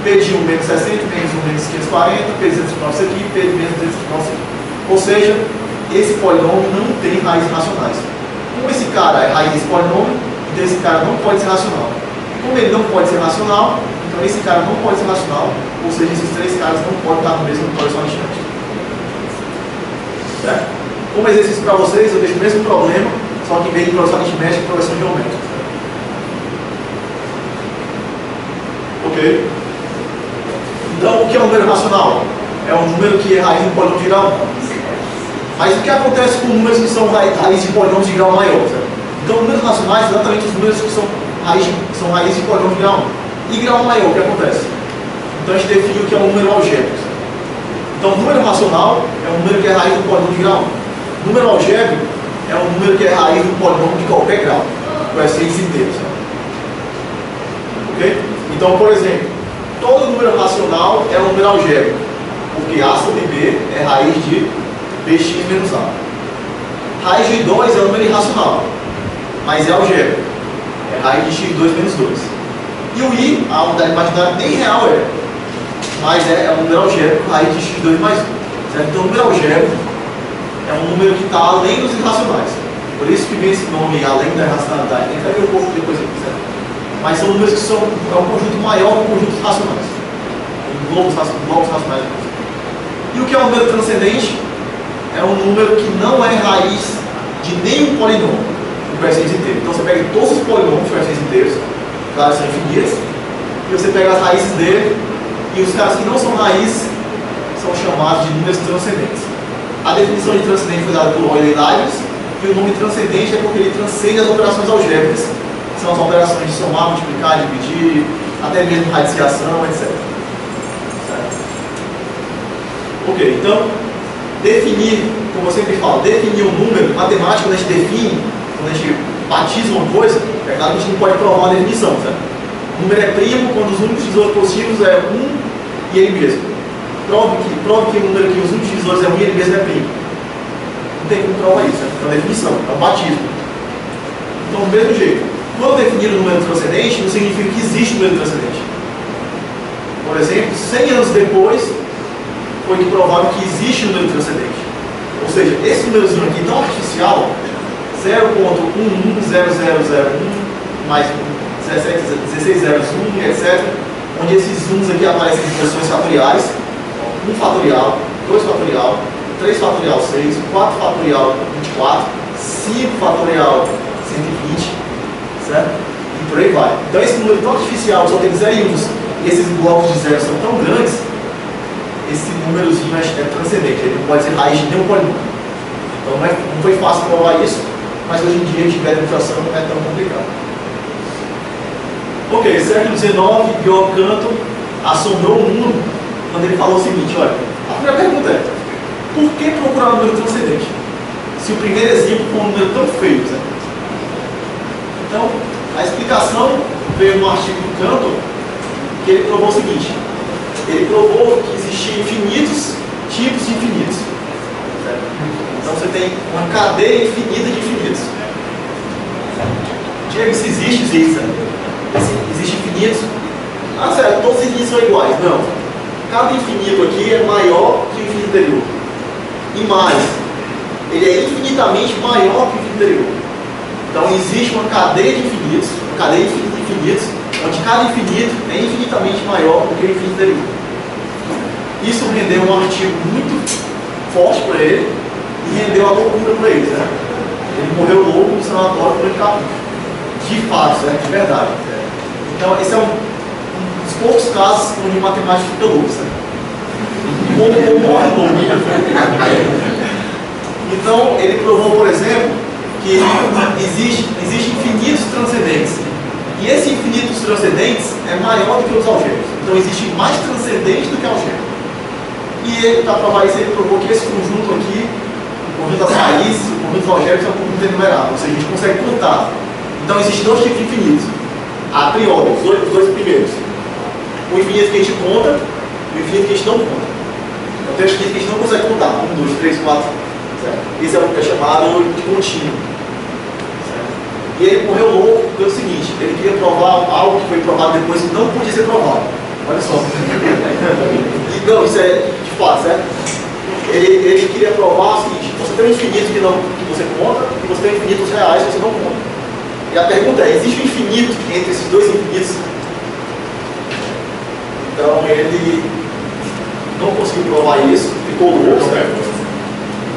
Speaker 2: P de 1 menos 60, menos 1 menos 540, P de 209 isso aqui, P de menos 209 isso aqui. Ou seja, esse polinômio não tem raízes racionais. Como esse cara é raiz desse polinômio, então esse cara não pode ser racional. Como ele não pode ser racional, então esse cara não pode ser racional, ou seja, esses três caras não podem estar no mesmo progressão distante. Certo? Como exercício para vocês, eu deixo o mesmo problema, só que em vez de progressão aritmética, progressão geométrica. Ok? Então, o que é um número racional? É um número que é raiz de um polinômio de grau. Mas o que acontece com números que são raiz de polinômios de grau maior? Certo? Então, números racionais são exatamente os números que são raiz de polinômio de grau 1. E grau maior, o que acontece? Então, a gente define o que é um número algébrico. Certo? Então, número racional é um número que é raiz do polinômio de grau 1. Número algébrico é um número que é raiz do polinômio de qualquer grau. Vai ser esse inteiro. Certo? Ok? Então, por exemplo, todo número racional é um número algébrico, porque A sobre B é raiz de Bx menos A. Raiz de 2 é um número irracional, mas é algébrico. É raiz de x2 menos 2. E o I, a unidade imaginária, nem real é, mas é um número algébrico, raiz de x2 mais 1. Certo? Então, o número algébrico é um número que está além dos irracionais. Por isso que vem esse nome, além da irracionalidade. Tem que ver um pouco depois aqui, certo? Mas são números que são um conjunto maior que conjuntos racionais. Globos racionais. E o que é um número transcendente? É um número que não é raiz de nenhum polinômio com coeficientes inteiros. Então você pega todos os polinômios com coeficientes inteiros, claro, são infinitos, e você pega as raízes dele, e os caras que não são raízes são chamados de números transcendentes. A definição de transcendente foi dada por Euler e Leibniz, e o nome transcendente é porque ele transcende as operações algébricas, que são as operações de somar, multiplicar, dividir, até mesmo radiciação, etc. Certo? Ok, então, definir, como eu sempre falo, definir um número, matemática, quando a gente define, quando a gente batiza uma coisa, é claro que a gente não pode provar uma definição, certo? O número é primo quando os únicos divisores positivos é 1 e ele mesmo. Prove que o número que os únicos divisores é 1 e ele mesmo é primo. Não tem como provar isso, certo? É uma definição, é um batismo. Então, do mesmo jeito, quando definir o número transcendente, não significa que existe número transcendente. Por exemplo, 100 anos depois, foi que provaram que existe número transcendente. Ou seja, esse númerozinho aqui tão artificial, 0.110001 mais 16 zeros 1, etc., onde esses zooms aqui aparecem em posições fatoriais, 1 fatorial, 2 fatorial, 3 fatorial 6, 4 fatorial 24, 5 fatorial 120, certo? E por aí vai. Então esse número tão artificial, só tem 0 e 1, e esses blocos de zero são tão grandes, esse númerozinho é transcendente, ele não pode ser raiz de nenhum polinômio. Então não foi fácil provar isso, mas hoje em dia a tiver demonstração não é tão complicado. Ok, século XIX, Georg Cantor assombrou o mundo quando ele falou o seguinte, olha, a primeira pergunta é, por que procurar um número transcendente? Se o primeiro exemplo foi um número tão feio, certo? Então, a explicação veio no artigo do Cantor, que ele provou o seguinte, ele provou que existiam infinitos tipos de infinitos. Certo? Então você tem uma cadeia infinita de infinitos. Diego, se existe, existe infinitos. Ah, certo, todos os infinitos são iguais. Não. Cada infinito aqui é maior que o infinito anterior. E mais, ele é infinitamente maior que o infinito anterior. Então existe uma cadeia de infinitos, onde cada infinito é infinitamente maior do que o infinito dele. Isso rendeu um artigo muito forte para ele e rendeu a loucura para ele, né? Ele morreu louco no sanatório por indicar de fato, né? De verdade. Então esse é um dos poucos casos onde o matemático fica louco, né? Ou morre louco. Então ele provou, por exemplo, que existe infinitos transcendentes. E esses infinitos transcendentes é maior do que os algébricos. Então existe mais transcendente do que algébrico. E ele, para provar isso, ele provou que esse conjunto aqui, o conjunto das raízes, o conjunto dos algébricos é um conjunto enumerável, ou seja, a gente consegue contar. Então existem dois tipos de infinitos. A priori, os dois primeiros. O infinito que a gente conta e o infinito que a gente não conta. Então tem infinito que a gente não consegue contar. 1, 2, 3, 4. Certo? Esse é o que é chamado de contínuo. Certo? E ele morreu louco pelo seguinte, ele queria provar algo que foi provado depois que não podia ser provado. Olha só. Não, isso é de fato, certo? Ele queria provar o seguinte, você tem um infinito que você conta e você tem infinitos reais que você não conta. E a pergunta é, existe um infinito entre esses dois infinitos? Então ele não conseguiu provar isso, ficou louco, certo?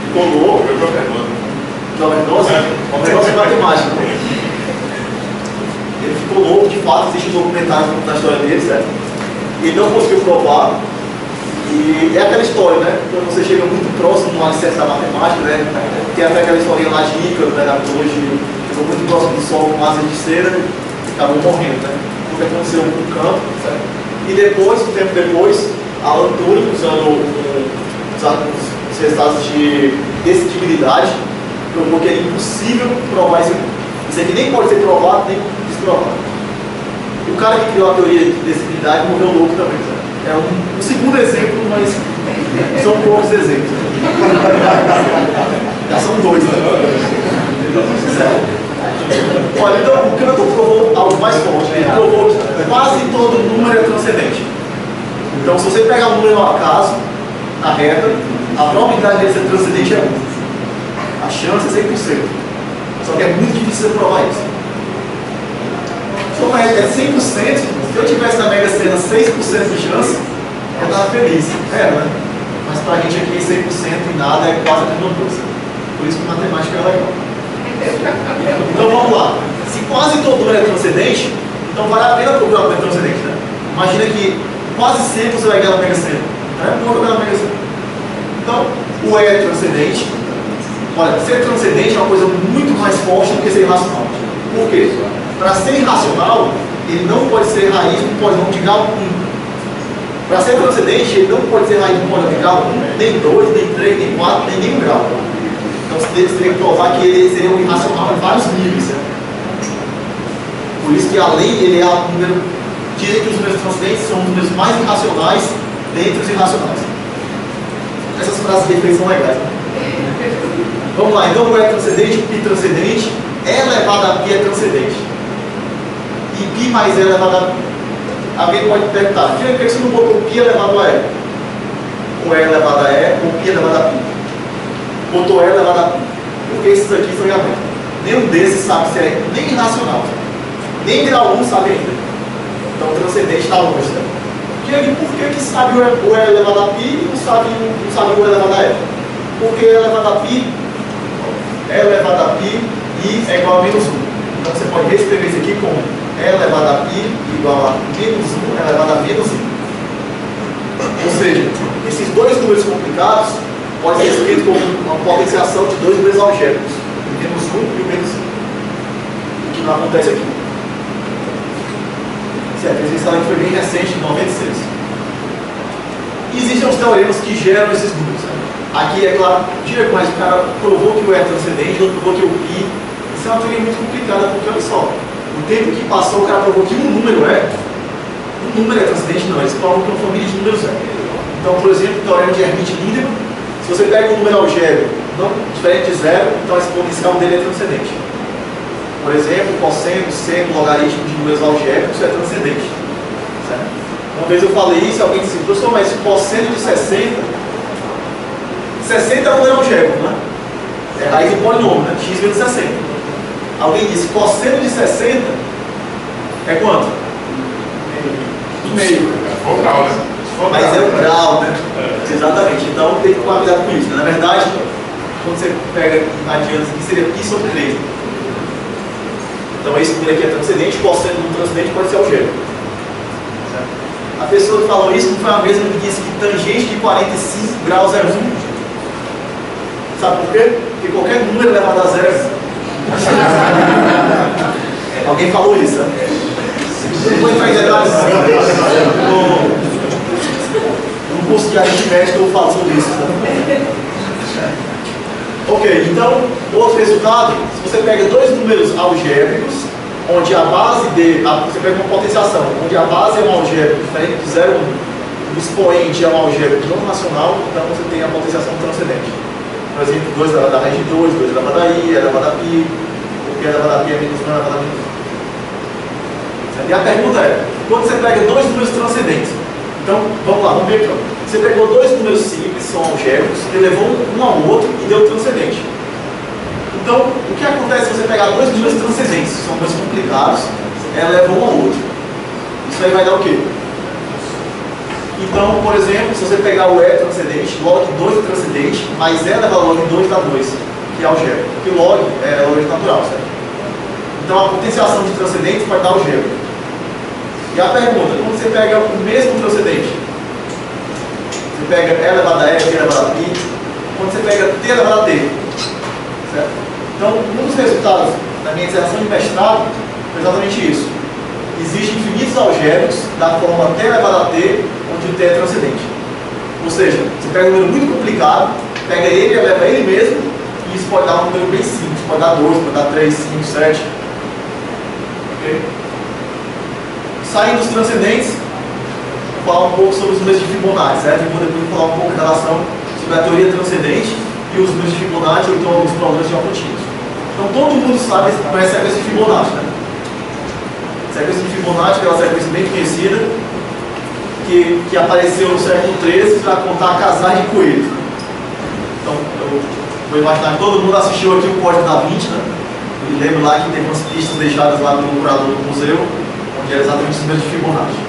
Speaker 2: Ficou louco. Não, é um negócio de matemática. Ele ficou louco, de fato, existe um documentário na história dele, certo? E ele não conseguiu provar. E é aquela história, né? Quando você chega muito próximo do alicerce da matemática, né? Tem até aquela historinha lá de Ícaro, né? Da mitologia, chegou muito próximo do Sol com asas de cera e acabou morrendo, né? O que aconteceu no campo, certo? E depois, um tempo depois, Alan Turing, usando os resultados de descredibilidade, provou que é impossível provar isso aqui. Isso aqui nem pode ser provado, nem desprovado. E o cara que criou a teoria de descredibilidade morreu louco também, certo? É um segundo exemplo, mas são poucos exemplos. Já são dois, né? Olha, então o Cantor provou algo mais forte. Ele provou que quase todo número é transcendente. Então, se você pegar um número ao acaso, na reta, a probabilidade de ele ser transcendente é 1. A chance é 100%. Só que é muito difícil você provar isso. Como é 100%, se eu tivesse na Mega Sena 6% de chance, eu estava feliz. Né? Mas para a gente aqui 100% e nada é quase a mesma coisa. Por isso que matemática é legal. Então vamos lá. Se quase todo número é transcendente, então vale a pena procurar o número transcendente, né? Imagina que quase sempre você vai ganhar na Mega Sena. Né? Vamos ganhar na Mega Sena. Então, o E é transcendente. Olha, ser transcendente é uma coisa muito mais forte do que ser irracional. Por quê? Para ser irracional, ele não pode ser raiz do polinômio de grau 1. Para ser transcendente, ele não pode ser raiz do polinômio de grau 1, nem 2, nem 3, nem 4, nem nenhum grau. Então você teria que provar que ele seria um irracional em vários níveis. Né? Por isso que além ele é um número, dizem que os números transcendentes são os números mais irracionais dentre os irracionais. Essas frases de defesa são legais. Né? Vamos lá, então o é transcendente, o π transcendente, E elevado a π é transcendente. E π mais E elevado a π. Alguém pode perguntar, por que você não botou π elevado a E? Ou E elevado a E, ou π elevado a π. Botou E elevado a π. Porque esses aqui são realmente. Nenhum desses sabe se é nem irracional. Nem grau 1 sabe ainda. Então o transcendente está longe. Né? Por que sabe o E elevado a π e não sabe o E elevado a E? Porque E elevado a π, E elevado a π e é igual a menos 1. Então você pode reescrever isso aqui como E elevado a π igual a menos 1 elevado a menos 1. Ou seja, esses dois números complicados podem ser escritos como uma potenciação de dois números algébricos, o menos 1 e o menos 1. O que não acontece aqui. Certo, esse ensaio foi bem recente, em 96. E existem os teoremas que geram esses números. Né? Aqui, é claro, diga mais, o cara provou que o E é transcendente, outro provou que o π. Isso é uma teoria muito complicada, porque olha só, o tempo que passou, o cara provou que um número é transcendente, não, eles provam que uma família de números é. Então, por exemplo, o teorema de Hermite-Lindemann, se você pega um número algébrico não diferente de zero, então a exponencial dele é transcendente. Por exemplo, cosseno, seno, logaritmo de números algébricos é transcendente. Certo? Uma vez eu falei isso e alguém disse, professor, mas cosseno de 60 é um número algébrico, né? É raiz do polinômio, né? X vezes 60. Alguém disse, cosseno de 60 é quanto? Meio.
Speaker 3: O grau, né?
Speaker 2: Mas é o grau, né? Exatamente. Então tem que tomar cuidado com isso. Né? Na verdade, quando você pega adiante aqui, seria π sobre 3. Então esse número aqui é transcendente, cosseno do transcendente pode ser algébrico. A pessoa que falou isso não foi a mesma que disse que tangente de 45 graus é 1. Sabe por quê? Porque qualquer número elevado a zero. Alguém falou isso, né? Não vou entrar em detalhes. No curso de aritmética eu falo sobre isso. Ok, então, outro resultado, se você pega dois números algébricos, onde a base você pega uma potenciação, onde a base é um algébrico diferente de 0, 1, o expoente é um algébrico não racional, então você tem a potenciação transcendente. Por exemplo, 2 elevado a raiz de 2, 2 elevado a i, elevado a π, porque elevado a π é menos 1, elevado a menos 1. E a pergunta é, quando você pega dois números transcendentes, então, vamos lá, vamos ver aqui, ó. Você pegou dois números simples, são algébricos, elevou um ao outro e deu transcendente. Então, o que acontece se você pegar dois números transcendentes, são números complicados, eleva um ao outro? Isso aí vai dar o quê? Então, por exemplo, se você pegar o E transcendente, log 2 é transcendente, mais E eleva a log 2 dá 2, que é algébrico. Porque log é log natural, certo? Então, a potenciação de transcendentes pode dar algébrico. E a pergunta, quando você pega o mesmo transcendente, você pega E elevado a E, T elevado a π, quando você pega T elevado a T, certo? Então, um dos resultados da minha dissertação de mestrado foi exatamente isso. Existem infinitos algébricos da forma T elevado a T, onde o T é transcendente. Ou seja, você pega um número muito complicado, pega ele, eleva ele mesmo, e isso pode dar um número bem simples, pode dar 2, pode dar 3, 5, 7. Ok? Saindo dos transcendentes, vou falar um pouco sobre os números de Fibonacci, certo? Eu vou depois falar um pouco em relação sobre a teoria transcendente e os números de Fibonacci, ou então os problemas geocontínuos. Então todo mundo sabe, conhece a sequência de Fibonacci, né? A sequência de Fibonacci é uma sequência bem conhecida, que apareceu no século XIII para contar casais de coelhos. Então, eu vou imaginar que todo mundo assistiu aqui o Código da Vinci, né? Eu lembro lá que teve umas pistas deixadas lá pelo curador do museu, onde era exatamente os números de Fibonacci.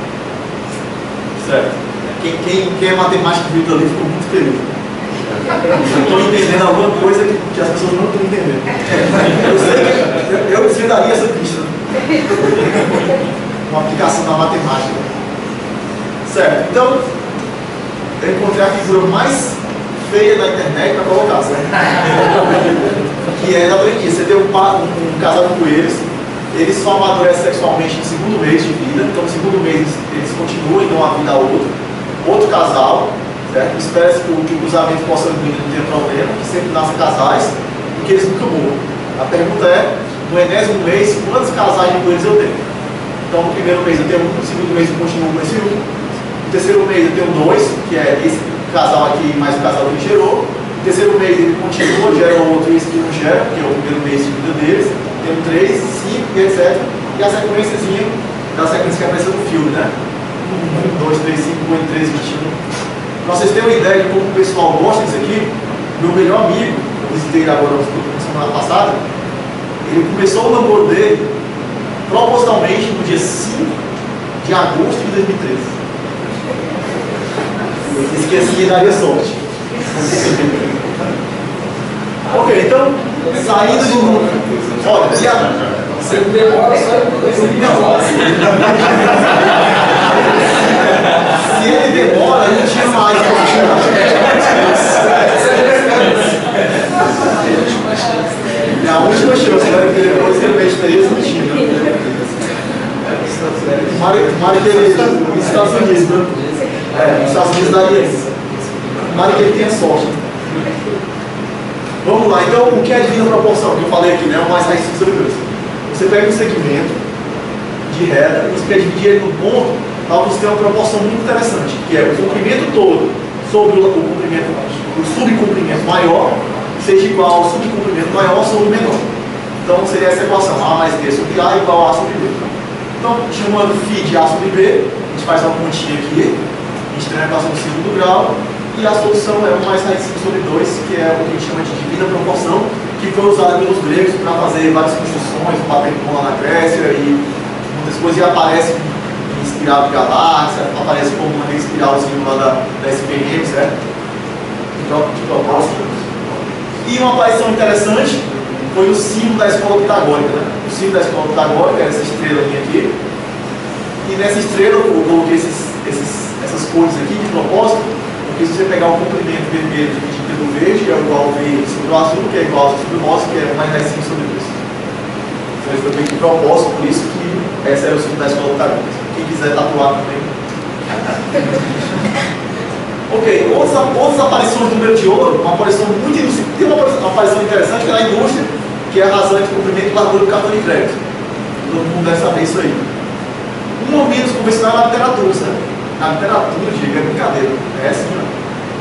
Speaker 2: Certo? Quem é matemático viu ali ficou muito feliz. Eu estou entendendo alguma coisa que as pessoas não estão entendendo. Eu sei que eu desvendaria essa pista. Uma aplicação da matemática. Certo? Então, eu encontrei a figura mais feia da internet para colocar, certo? Que é exatamente isso. Você tem um casal de coelhos. Eles só amadurecem sexualmente no segundo mês de vida, então no segundo mês eles continuam e dão a vida a outro casal, certo? Espera-se que o cruzamento consanguíneo não tenha problema, que sempre nascem casais, e que eles nunca morram. A pergunta é, no 10º mês, quantos casais de coelhos eu tenho? Então no primeiro mês eu tenho um, no segundo mês eu continuo com esse um, no terceiro mês eu tenho 2, que é esse casal aqui mais o casal que ele gerou, no terceiro mês ele continua, gera outro e esse que não gera, que é o primeiro mês de vida deles, tem 3, 5, etc. E a sequenciazinha da sequência que apareceu no filme, né? 1, 2, 3, 5, 8, 13, 21. Para vocês terem uma ideia de como o pessoal gosta disso aqui, meu melhor amigo, eu visitei ele agora na semana passada, ele começou o namoro dele propositalmente no dia 5 de agosto de 2013. Ele disse que assim daria sorte. Ok, então, saindo de novo. Olha,
Speaker 4: você não demora só
Speaker 2: se ele demora, não tinha mais. É a última chance, né? Porque depois ele fez 13, não tinha. Tomara que ele. Nos Estados Unidos, né? Nos Estados Unidos daria isso. Tomara que ele tenha sorte. Vamos lá, então o que é a divina proporção? Que eu falei aqui, né? O mais raiz sobre isso. Você pega um segmento de reta, você quer dividir ele no ponto, para você ter uma proporção muito interessante, que é o comprimento todo sobre o comprimento, o subcomprimento maior, seja igual ao subcomprimento maior sobre o menor. Então seria essa equação, A mais B sobre A igual a sobre B. Então, chamando φ de A sobre B, a gente faz uma continha aqui, a gente tem a equação do segundo grau, e a solução é 1 mais raiz de 5 sobre 2, que é o que a gente chama de divina proporção, que que foi usada pelos gregos para fazer várias construções, o Partenon lá na Grécia, e muitas coisas aparecem em espiral de galáxia, aparece como uma espiralzinho lá da SPM, certo? De propósito. E uma aparição interessante foi o símbolo da escola pitagórica, né? O símbolo da escola pitagórica era essa estrelinha aqui, e nessa estrela eu coloquei essas cores aqui de propósito, porque se você pegar um comprimento vermelho dividido pelo verde, é igual ao verde sobre o azul, que é igual ao sobre o nosso, que é mais recinho sobre isso. Então isso foi feito de propósito, por isso que essa é o símbolo da escola pitagórica. Quem quiser tatuar também. Ok, outras aparições do número de ouro, uma aparição muito ilustre, tem uma aparição interessante que é na indústria, que é a razão de comprimento e largura do cartão de crédito. Todo mundo deve saber isso aí. Um ou menos convencional na literatura, certo? Na literatura, diga, é brincadeira. É assim, ó.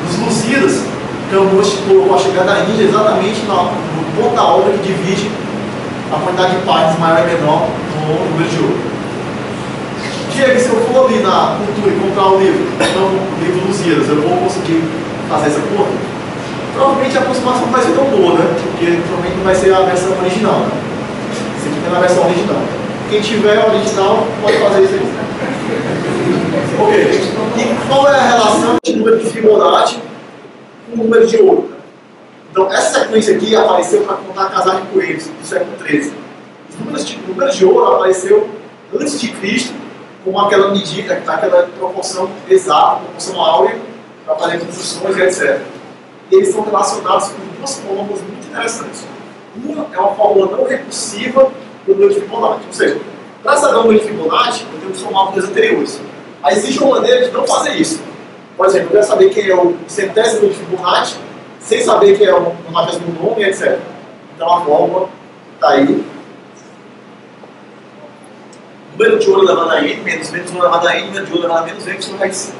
Speaker 2: Nos Lusíadas, Camões colocou a chegada da Índia exatamente no ponto da obra que divide a quantidade de páginas maior e menor no número de ouro. Diego, se eu for ali na cultura e comprar o livro, então, o livro Lusíadas, eu vou conseguir fazer essa conta? Provavelmente a aproximação não vai ser tão boa, né? Porque provavelmente não vai ser a versão original, né? Isso aqui é na versão original. Quem tiver a original pode fazer isso aí. Ok. E qual é a relação de número de Fibonacci com o número de ouro? Então, essa sequência aqui apareceu para contar casais de coelhos do século XIII. Os números de ouro apareceu antes de Cristo, com aquela medida, aquela proporção exata, proporção áurea, para fazer construções e etc. E eles são relacionados com duas fórmulas muito interessantes. Uma é uma fórmula não recursiva do número de Fibonacci. Ou seja, para saber o número de Fibonacci, eu tenho que somar números anteriores. Mas existe uma maneira de não fazer isso. Por exemplo, eu quero saber quem é o centésimo número de Fibonacci, sem saber quem é o magésimo nome, etc. Então a fórmula está aí. Número de ouro elevado a n, menos ouro elevado a n, número de ouro elevado a menos n, sobre raiz 5.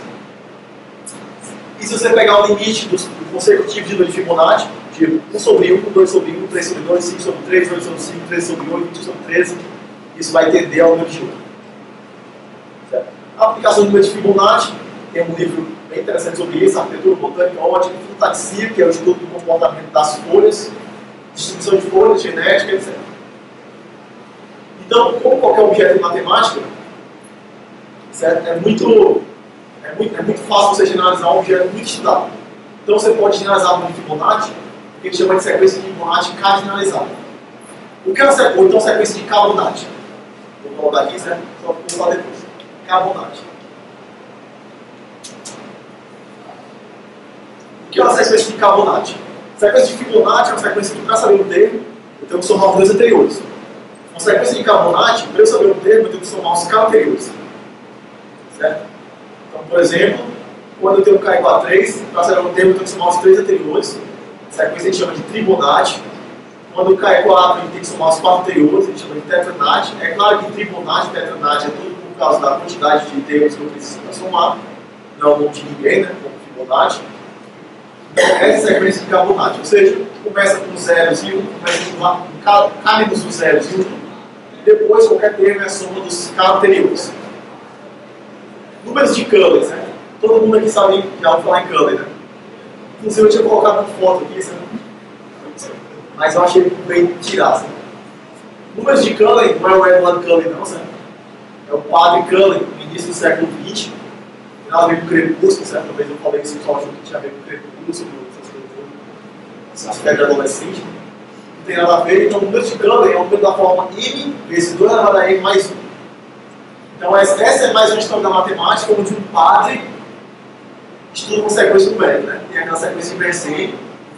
Speaker 2: E se você pegar o limite do consecutivo de número de Fibonacci, tipo 1 sobre 1, 2 sobre 1, 3 sobre 2, 5 sobre 3, 8 sobre 5, 13 sobre 8, 20 sobre 13, isso vai tender ao número de ouro. Certo? A aplicação do número de Fibonacci, tem um livro bem interessante sobre isso, arquitetura botânica ótica, fenotaxia, que é o estudo do comportamento das folhas, distribuição de folhas, genética, etc. Então, como qualquer objeto em matemática, certo? É muito fácil você generalizar um objeto muito estudado. Então, você pode generalizar o número de Fibonacci, que a gente chama de sequência de Fibonacci cardinalizada. O que é uma sequência de Fibonacci? Vou colocar aqui, certo? Só vou falar depois. Fibonacci. O que é uma sequência de Fibonacci? Sequência de Fibonacci é uma sequência que, para saber o termo, eu tenho que somar os dois anteriores. Uma sequência de Fibonacci, para eu saber o termo, eu tenho que somar os K anteriores. Certo? Então, por exemplo, quando eu tenho K igual a 3, para saber o termo, eu tenho que somar os 3 anteriores. A sequência a gente chama de Tribonacci. Quando o K é 4, a gente tem que somar os 4 anteriores, a gente chama de Tetranacci. É claro que Tribonacci e Tetranacci é tudo por causa da quantidade de termos que eu preciso para somar. Não é o nome de ninguém, né? Como Fibonacci. Então, essa é a sequência de Fibonacci. Ou seja, começa com zeros e 1, começa com K menos os zeros e 1. Depois, qualquer termo é a soma dos K anteriores. Números de Köhler, né? Todo mundo aqui sabe, já ouviu falar em Köhler, né? Inclusive, eu tinha colocado uma foto aqui, sabe? Mas eu achei bem tirar, sabe? Números de Köhler não é o Edward Köhler, não, sabe? É o padre Köhler, no início do século XX. Nada a ver com o crepúsculo, certo? Talvez eu falei isso só que tinha a ver com o crepúsculo, essas pedras adolescentes. Não tem nada a ver, então o número de Köhler é um número da forma m vezes 2 elevado a n mais 1. Então essa é mais uma história da matemática, onde um padre estuda uma sequência numérica, né? Tem aquela sequência inversene,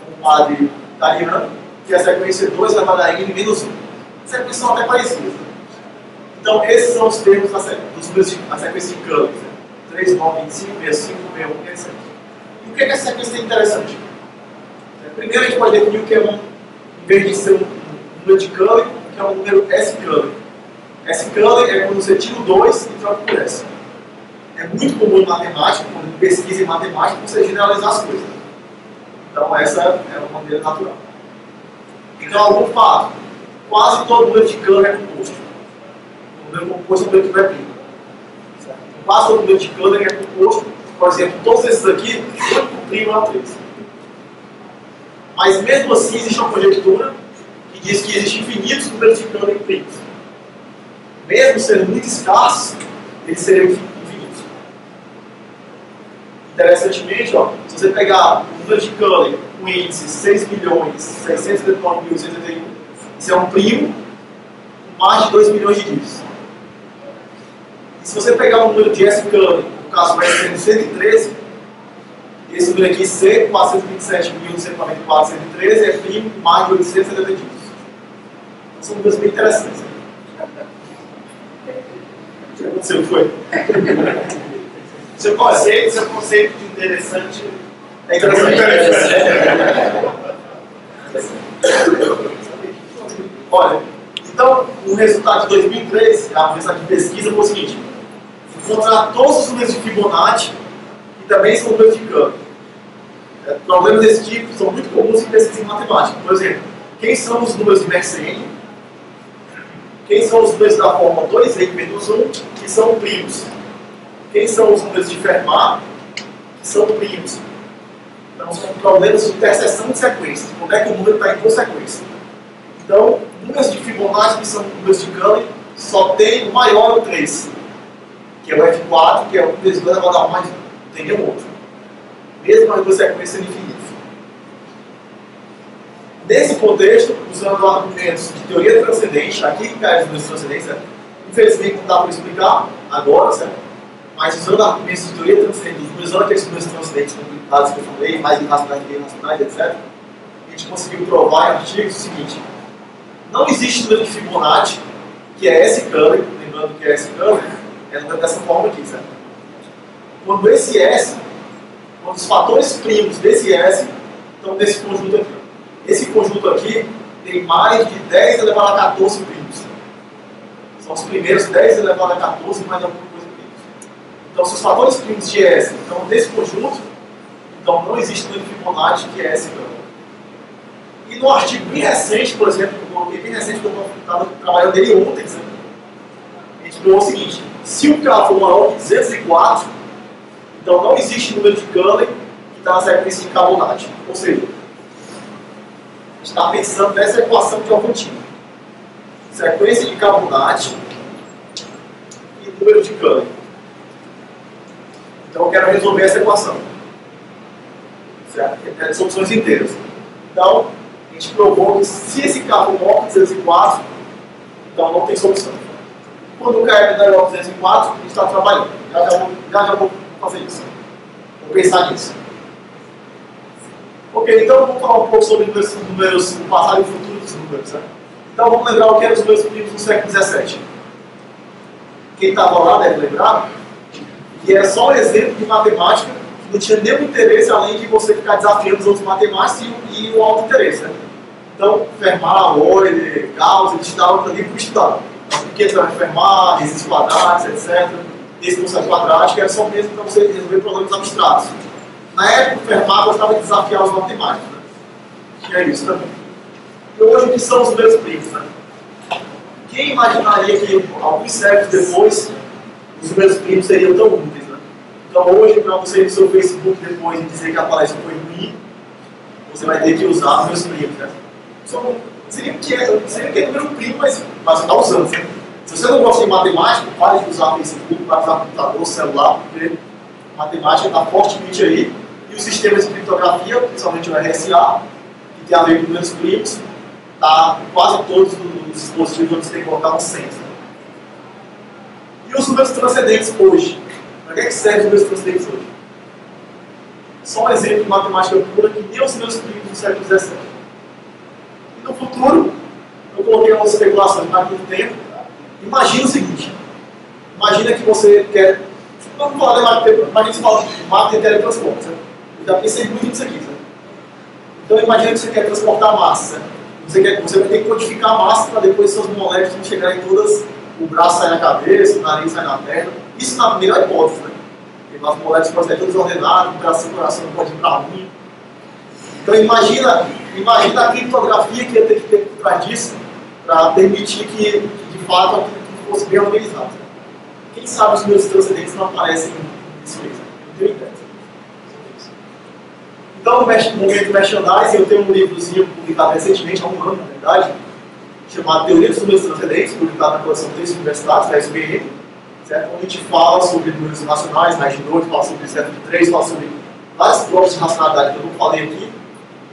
Speaker 2: um padre italiano, que é a sequência 2 elevado a n menos 1. As sequências são até parecidas. Né? Então esses são os termos da sequência de Köhler. 3, 9, 25, 65, 61, etc. E o que é que essa sequência tem interessante? Primeiro a gente pode definir o que é em vez de ser um número de Köhler, que é um número S-Köhler. S-Köhler é quando você tira o 2 e troca por S. É muito comum em matemática, quando pesquisa em matemática, você generalizar as coisas. Então essa é uma maneira natural. Então, algum fato, quase todo número de Köhler é composto. O número composto é um número que não é primo. Quase todo número de Köhler é composto, por exemplo, todos esses aqui, 8 por primo é 3. Mas mesmo assim existe uma conjectura que diz que existem infinitos números de Cullen primos. Mesmo sendo muito escassos, eles seriam infinitos. Interessantemente, ó, se você pegar o número de Cullen com índice 6.679.181, isso é um primo com mais de 2 milhões de dígitos. E se você pegar o número de S. Cullen, no caso S sendo 113, esse número aqui, C, 427.194.113, é primo com mais de 870 dígitos. Então, são números bem interessantes. O que aconteceu? Foi?
Speaker 3: Seu conceito de interessante
Speaker 2: É interessante. Olha, então, o resultado de 2003, o resultado de pesquisa, foi o seguinte: encontrar todos os números de Fibonacci e também são números de Cullen. Problemas desse tipo são muito comuns em pesquisa em matemática. Por exemplo, quem são os números de Mersenne? Quem são os números da forma 2n menos 1, que são primos? Quem são os números de Fermat, que são primos? Então, são problemas de interseção de sequências. Como é que o número está em consequência? Então, números de Fibonacci, que são números de Cullen, só tem o maior, o 3, que é o F4, que é o que eles vão dar mais, não tem nenhum outro. Mesmo a consequência infinita. Nesse contexto, usando argumentos de teoria transcendente, aqui que cai os números transcendentes, infelizmente não dá para explicar agora, certo? Mas usando argumentos de teoria transcendente, usando aqueles números transcendentes complicados que eu falei, mais irracionais que irracionais, etc., a gente conseguiu provar em artigos o seguinte: não existe número de Fibonacci, que é S. Cullen, lembrando que é S. Cullen, é número dessa forma aqui, certo? Quando esse S, quando os fatores primos desse S estão nesse conjunto aqui. Esse conjunto aqui tem mais de 10 elevado a 14 primos. São os primeiros 10 elevado a 14 mais alguma coisa primos. Então, se os fatores primos de S estão nesse conjunto, então não existe número de Fibonacci que é S. E no artigo bem recente, por exemplo, eu coloquei bem recente, que eu estava trabalhando dele ontem, a gente provou o seguinte: se o K for maior que 204, então não existe número de Cullen que está na sequência de Fibonacci. Ou seja, a gente está pensando nessa equação de Alfantino. Sequência de Fibonacci e número de Cullen. Então eu quero resolver essa equação. Certo? As opções inteiras. Então, a gente provou que se esse K for maior que 204, então não tem solução. Quando o K é menor que 204, a gente está trabalhando. Já vou fazer isso. Vou pensar nisso. Ok, então vamos falar um pouco sobre números do passado e do futuro dos números. Né? Então vamos lembrar o que eram os números primos no século XVII. Quem estava lá deve lembrar que era só um exemplo de matemática que não tinha nenhum interesse além de você ficar desafiando os outros matemáticos e o alto interesse. Né? Então, Fermat, Euler, Gauss, eles estavam ali para estudar. Por que Fermat, resíduos quadrados, etc. Esse conceito quadrático era só mesmo para você resolver problemas abstratos. Na época, o Fermat gostava de desafiar os matemáticos. Né? E é isso também. E hoje, o que são os números primos? Né? Quem imaginaria que, alguns séculos depois, os números primos seriam tão úteis? Né? Então, hoje, para você ir no seu Facebook depois e dizer que a palestra foi ruim, você vai ter que usar números primos. Né? Seria que é número primo, mas você está usando. Né? Se você não gosta de matemática, pare de usar o Facebook, pare de usar computador, celular, porque matemática está fortemente aí. E os sistemas de criptografia, principalmente o RSA, que tem a ver com números primos, está quase todos os dispositivos onde você tem que colocar um senso. E os números transcendentes hoje? Para que servem os números transcendentes hoje? Só um exemplo de matemática pura que nem os números primos do século XVII. E no futuro, eu coloquei algumas especulações para muito tempo. Imagina o seguinte: imagina que você quer. Vamos falar de máquina de teletransporte. Certo? Eu já pensei muito nisso aqui. Certo? Então imagina que você quer transportar massa. Certo? Você vai ter que codificar a massa para depois suas moléculas não chegarem todas, o braço sai na cabeça, o nariz sai na perna. Isso na primeira hipótese. Né? Porque as moléculas podem ser todas ordenadas, o coração pode ir para a unha. Então imagina a criptografia que ia ter que ter por trás disso para permitir que de fato aquilo fosse bem organizado. Quem sabe os meus transcendentes não aparecem nisso mesmo? Não tenho ideia. Então, no momento merchandising, eu tenho um livrozinho publicado recentemente, há um ano, na verdade, chamado Teoria dos Números Transcendentes, publicado na coleção Textos Universitários, da SBN, certo? Onde a gente fala sobre números racionais, mais de 2, fala sobre 7 fala sobre várias provas de racionalidade que eu não falei aqui.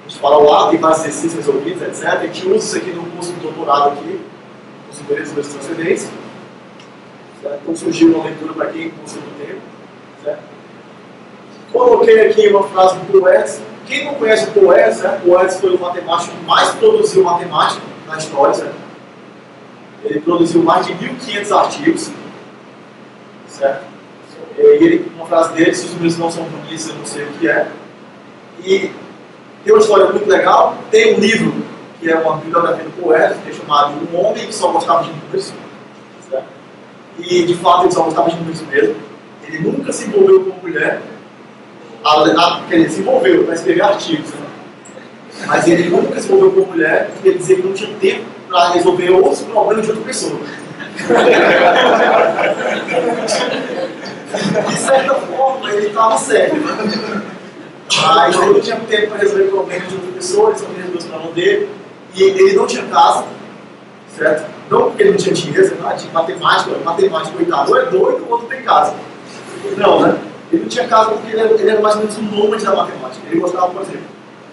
Speaker 2: A gente fala lá, tem vários exercícios resolvidos, etc. A gente usa isso aqui no curso de doutorado aqui, os Teorias dos Números Transcendentes. Certo? Então surgiu uma leitura para quem cursa no tempo. Certo? Coloquei aqui uma frase do Paul Edson. Quem não conhece o Paul Edson, o Edson foi o matemático que mais produziu matemática na história. Certo? Ele produziu mais de 1.500 artigos. Certo? E ele, uma frase dele, se os números não são bonitos, eu não sei o que é. E tem uma história muito legal. Tem um livro, que é uma bibliografia do Paul Edson, que é chamado Um Homem que Só Gostava de Números. Certo? E, de fato, ele só gostava de números mesmo. Ele nunca se envolveu com uma mulher. Quer dizer, se envolveu para escrever artigos. Né? Mas ele nunca se envolveu com uma mulher, porque ele dizia que não tinha tempo para resolver outros problemas de outra pessoa. De certa forma, ele estava certo. Mas ele não tinha tempo para resolver problemas de outra pessoa, ele só queria resolver os problemas dele. E ele não tinha casa, certo? Não porque ele não tinha dinheiro, tinha matemática, coitado, ou é doido, ou outro tem casa. Não, né? Ele não tinha casa porque ele era mais ou menos um nômade da matemática. Ele gostava, por exemplo,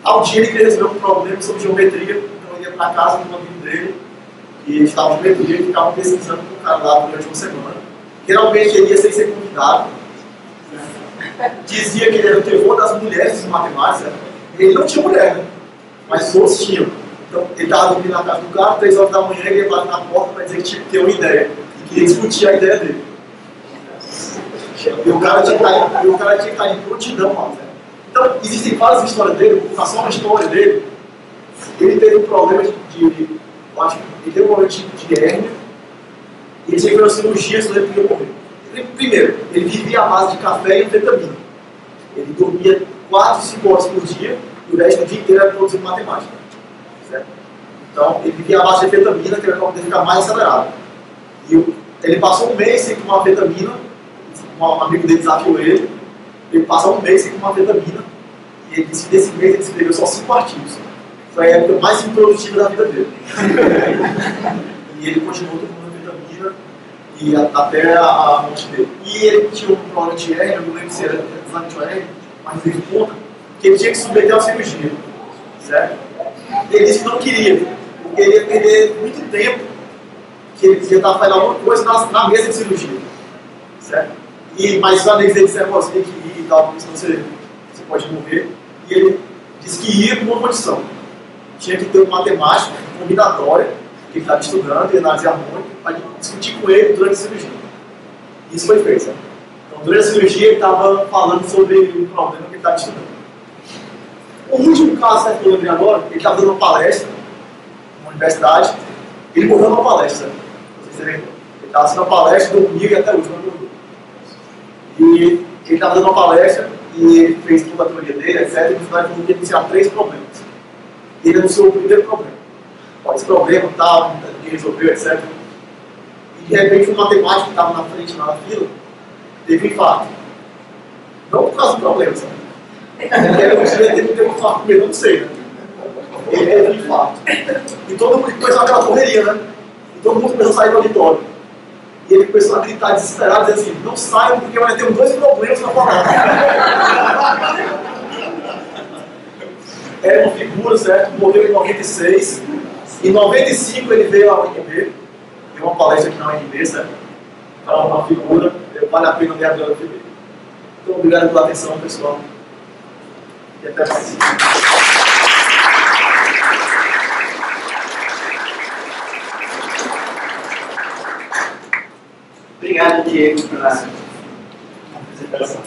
Speaker 2: ao dia ele queria resolver um problema sobre geometria, então ele ia para casa com um amigo dele, e estava em geometria e ficava pesquisando com o cara lá durante uma semana. Geralmente ele ia sem ser convidado. Dizia que ele era o terror das mulheres de matemática. Ele não tinha mulher, né? Mas todos tinham. Então ele estava dormindo na casa do cara, 3 horas da manhã, ele ia bater na porta para dizer que tinha que ter uma ideia. E queria discutir a ideia dele. E o cara tinha que estar em prontidão lá. Né? Então, existem várias histórias dele, vou passar uma história dele. Ele teve um problema ele teve um problema de hérnia, e ele tinha que fazer uma cirurgia, senão ele podia morrer. Primeiro, ele vivia à base de café e anfetamina. Ele dormia 4, 5 horas por dia, e o resto do dia inteiro era produzindo matemática. Certo? Então, ele vivia à base de anfetamina, que era para poder ficar mais acelerado. E ele passou um mês sem tomar anfetamina. Um amigo dele desafiou ele passou um mês sem tomar anfetamina, e ele disse que nesse mês ele escreveu só 5 artigos. Foi a época mais improdutiva da vida dele. E ele continuou tomando anfetamina e até a morte dele. E ele tinha um problema de hérnia, eu não lembro se era exatamente o hérnia, mas não teve conta, que ele tinha que submeter a cirurgia. Certo? Ele disse que não queria, porque ele ia perder muito tempo, que ele ia estar fazendo alguma coisa na mesa de cirurgia. Certo? Mas os amigos dele disseram, você tem que ir e tal, senão você pode morrer. E ele disse que ia com uma condição. Tinha que ter uma matemática combinatória, que ele estava estudando, e análise harmônica, para discutir com ele durante a cirurgia. Isso foi feito. Sabe? Então, durante a cirurgia, ele estava falando sobre o problema que ele estava estudando. O último caso que eu lembrei agora, ele estava dando uma palestra na universidade, ele morreu numa palestra. Não sei se você lembra. Ele estava fazendo uma palestra, dormiu e até hoje não dormiu. E ele estava dando uma palestra e ele fez toda a teoria dele, etc. E no final ele falou que ia iniciar 3 problemas. E ele anunciou o primeiro problema. Esse problema tal, ninguém resolveu, etc. E de repente um matemático que estava na frente, lá na fila, teve um infarto. Não por causa do problema, sabe? Ele teve um infarto primeiro, não sei, né? Ele teve um infarto. E todo mundo começou aquela correria, né? E todo mundo começou a sair do auditório. E ele começou a gritar desesperado, dizendo assim, não saiam porque vai ter 2 problemas na palavra. Era uma figura, certo? Morreu em 96. Em 95 ele veio à UNB. Deu uma palestra aqui na UNB, certo? Para uma figura, vale a pena ler a biografia dele. Então, obrigado pela atenção, pessoal. E até mais.
Speaker 1: Obrigado, Diego, pela apresentação.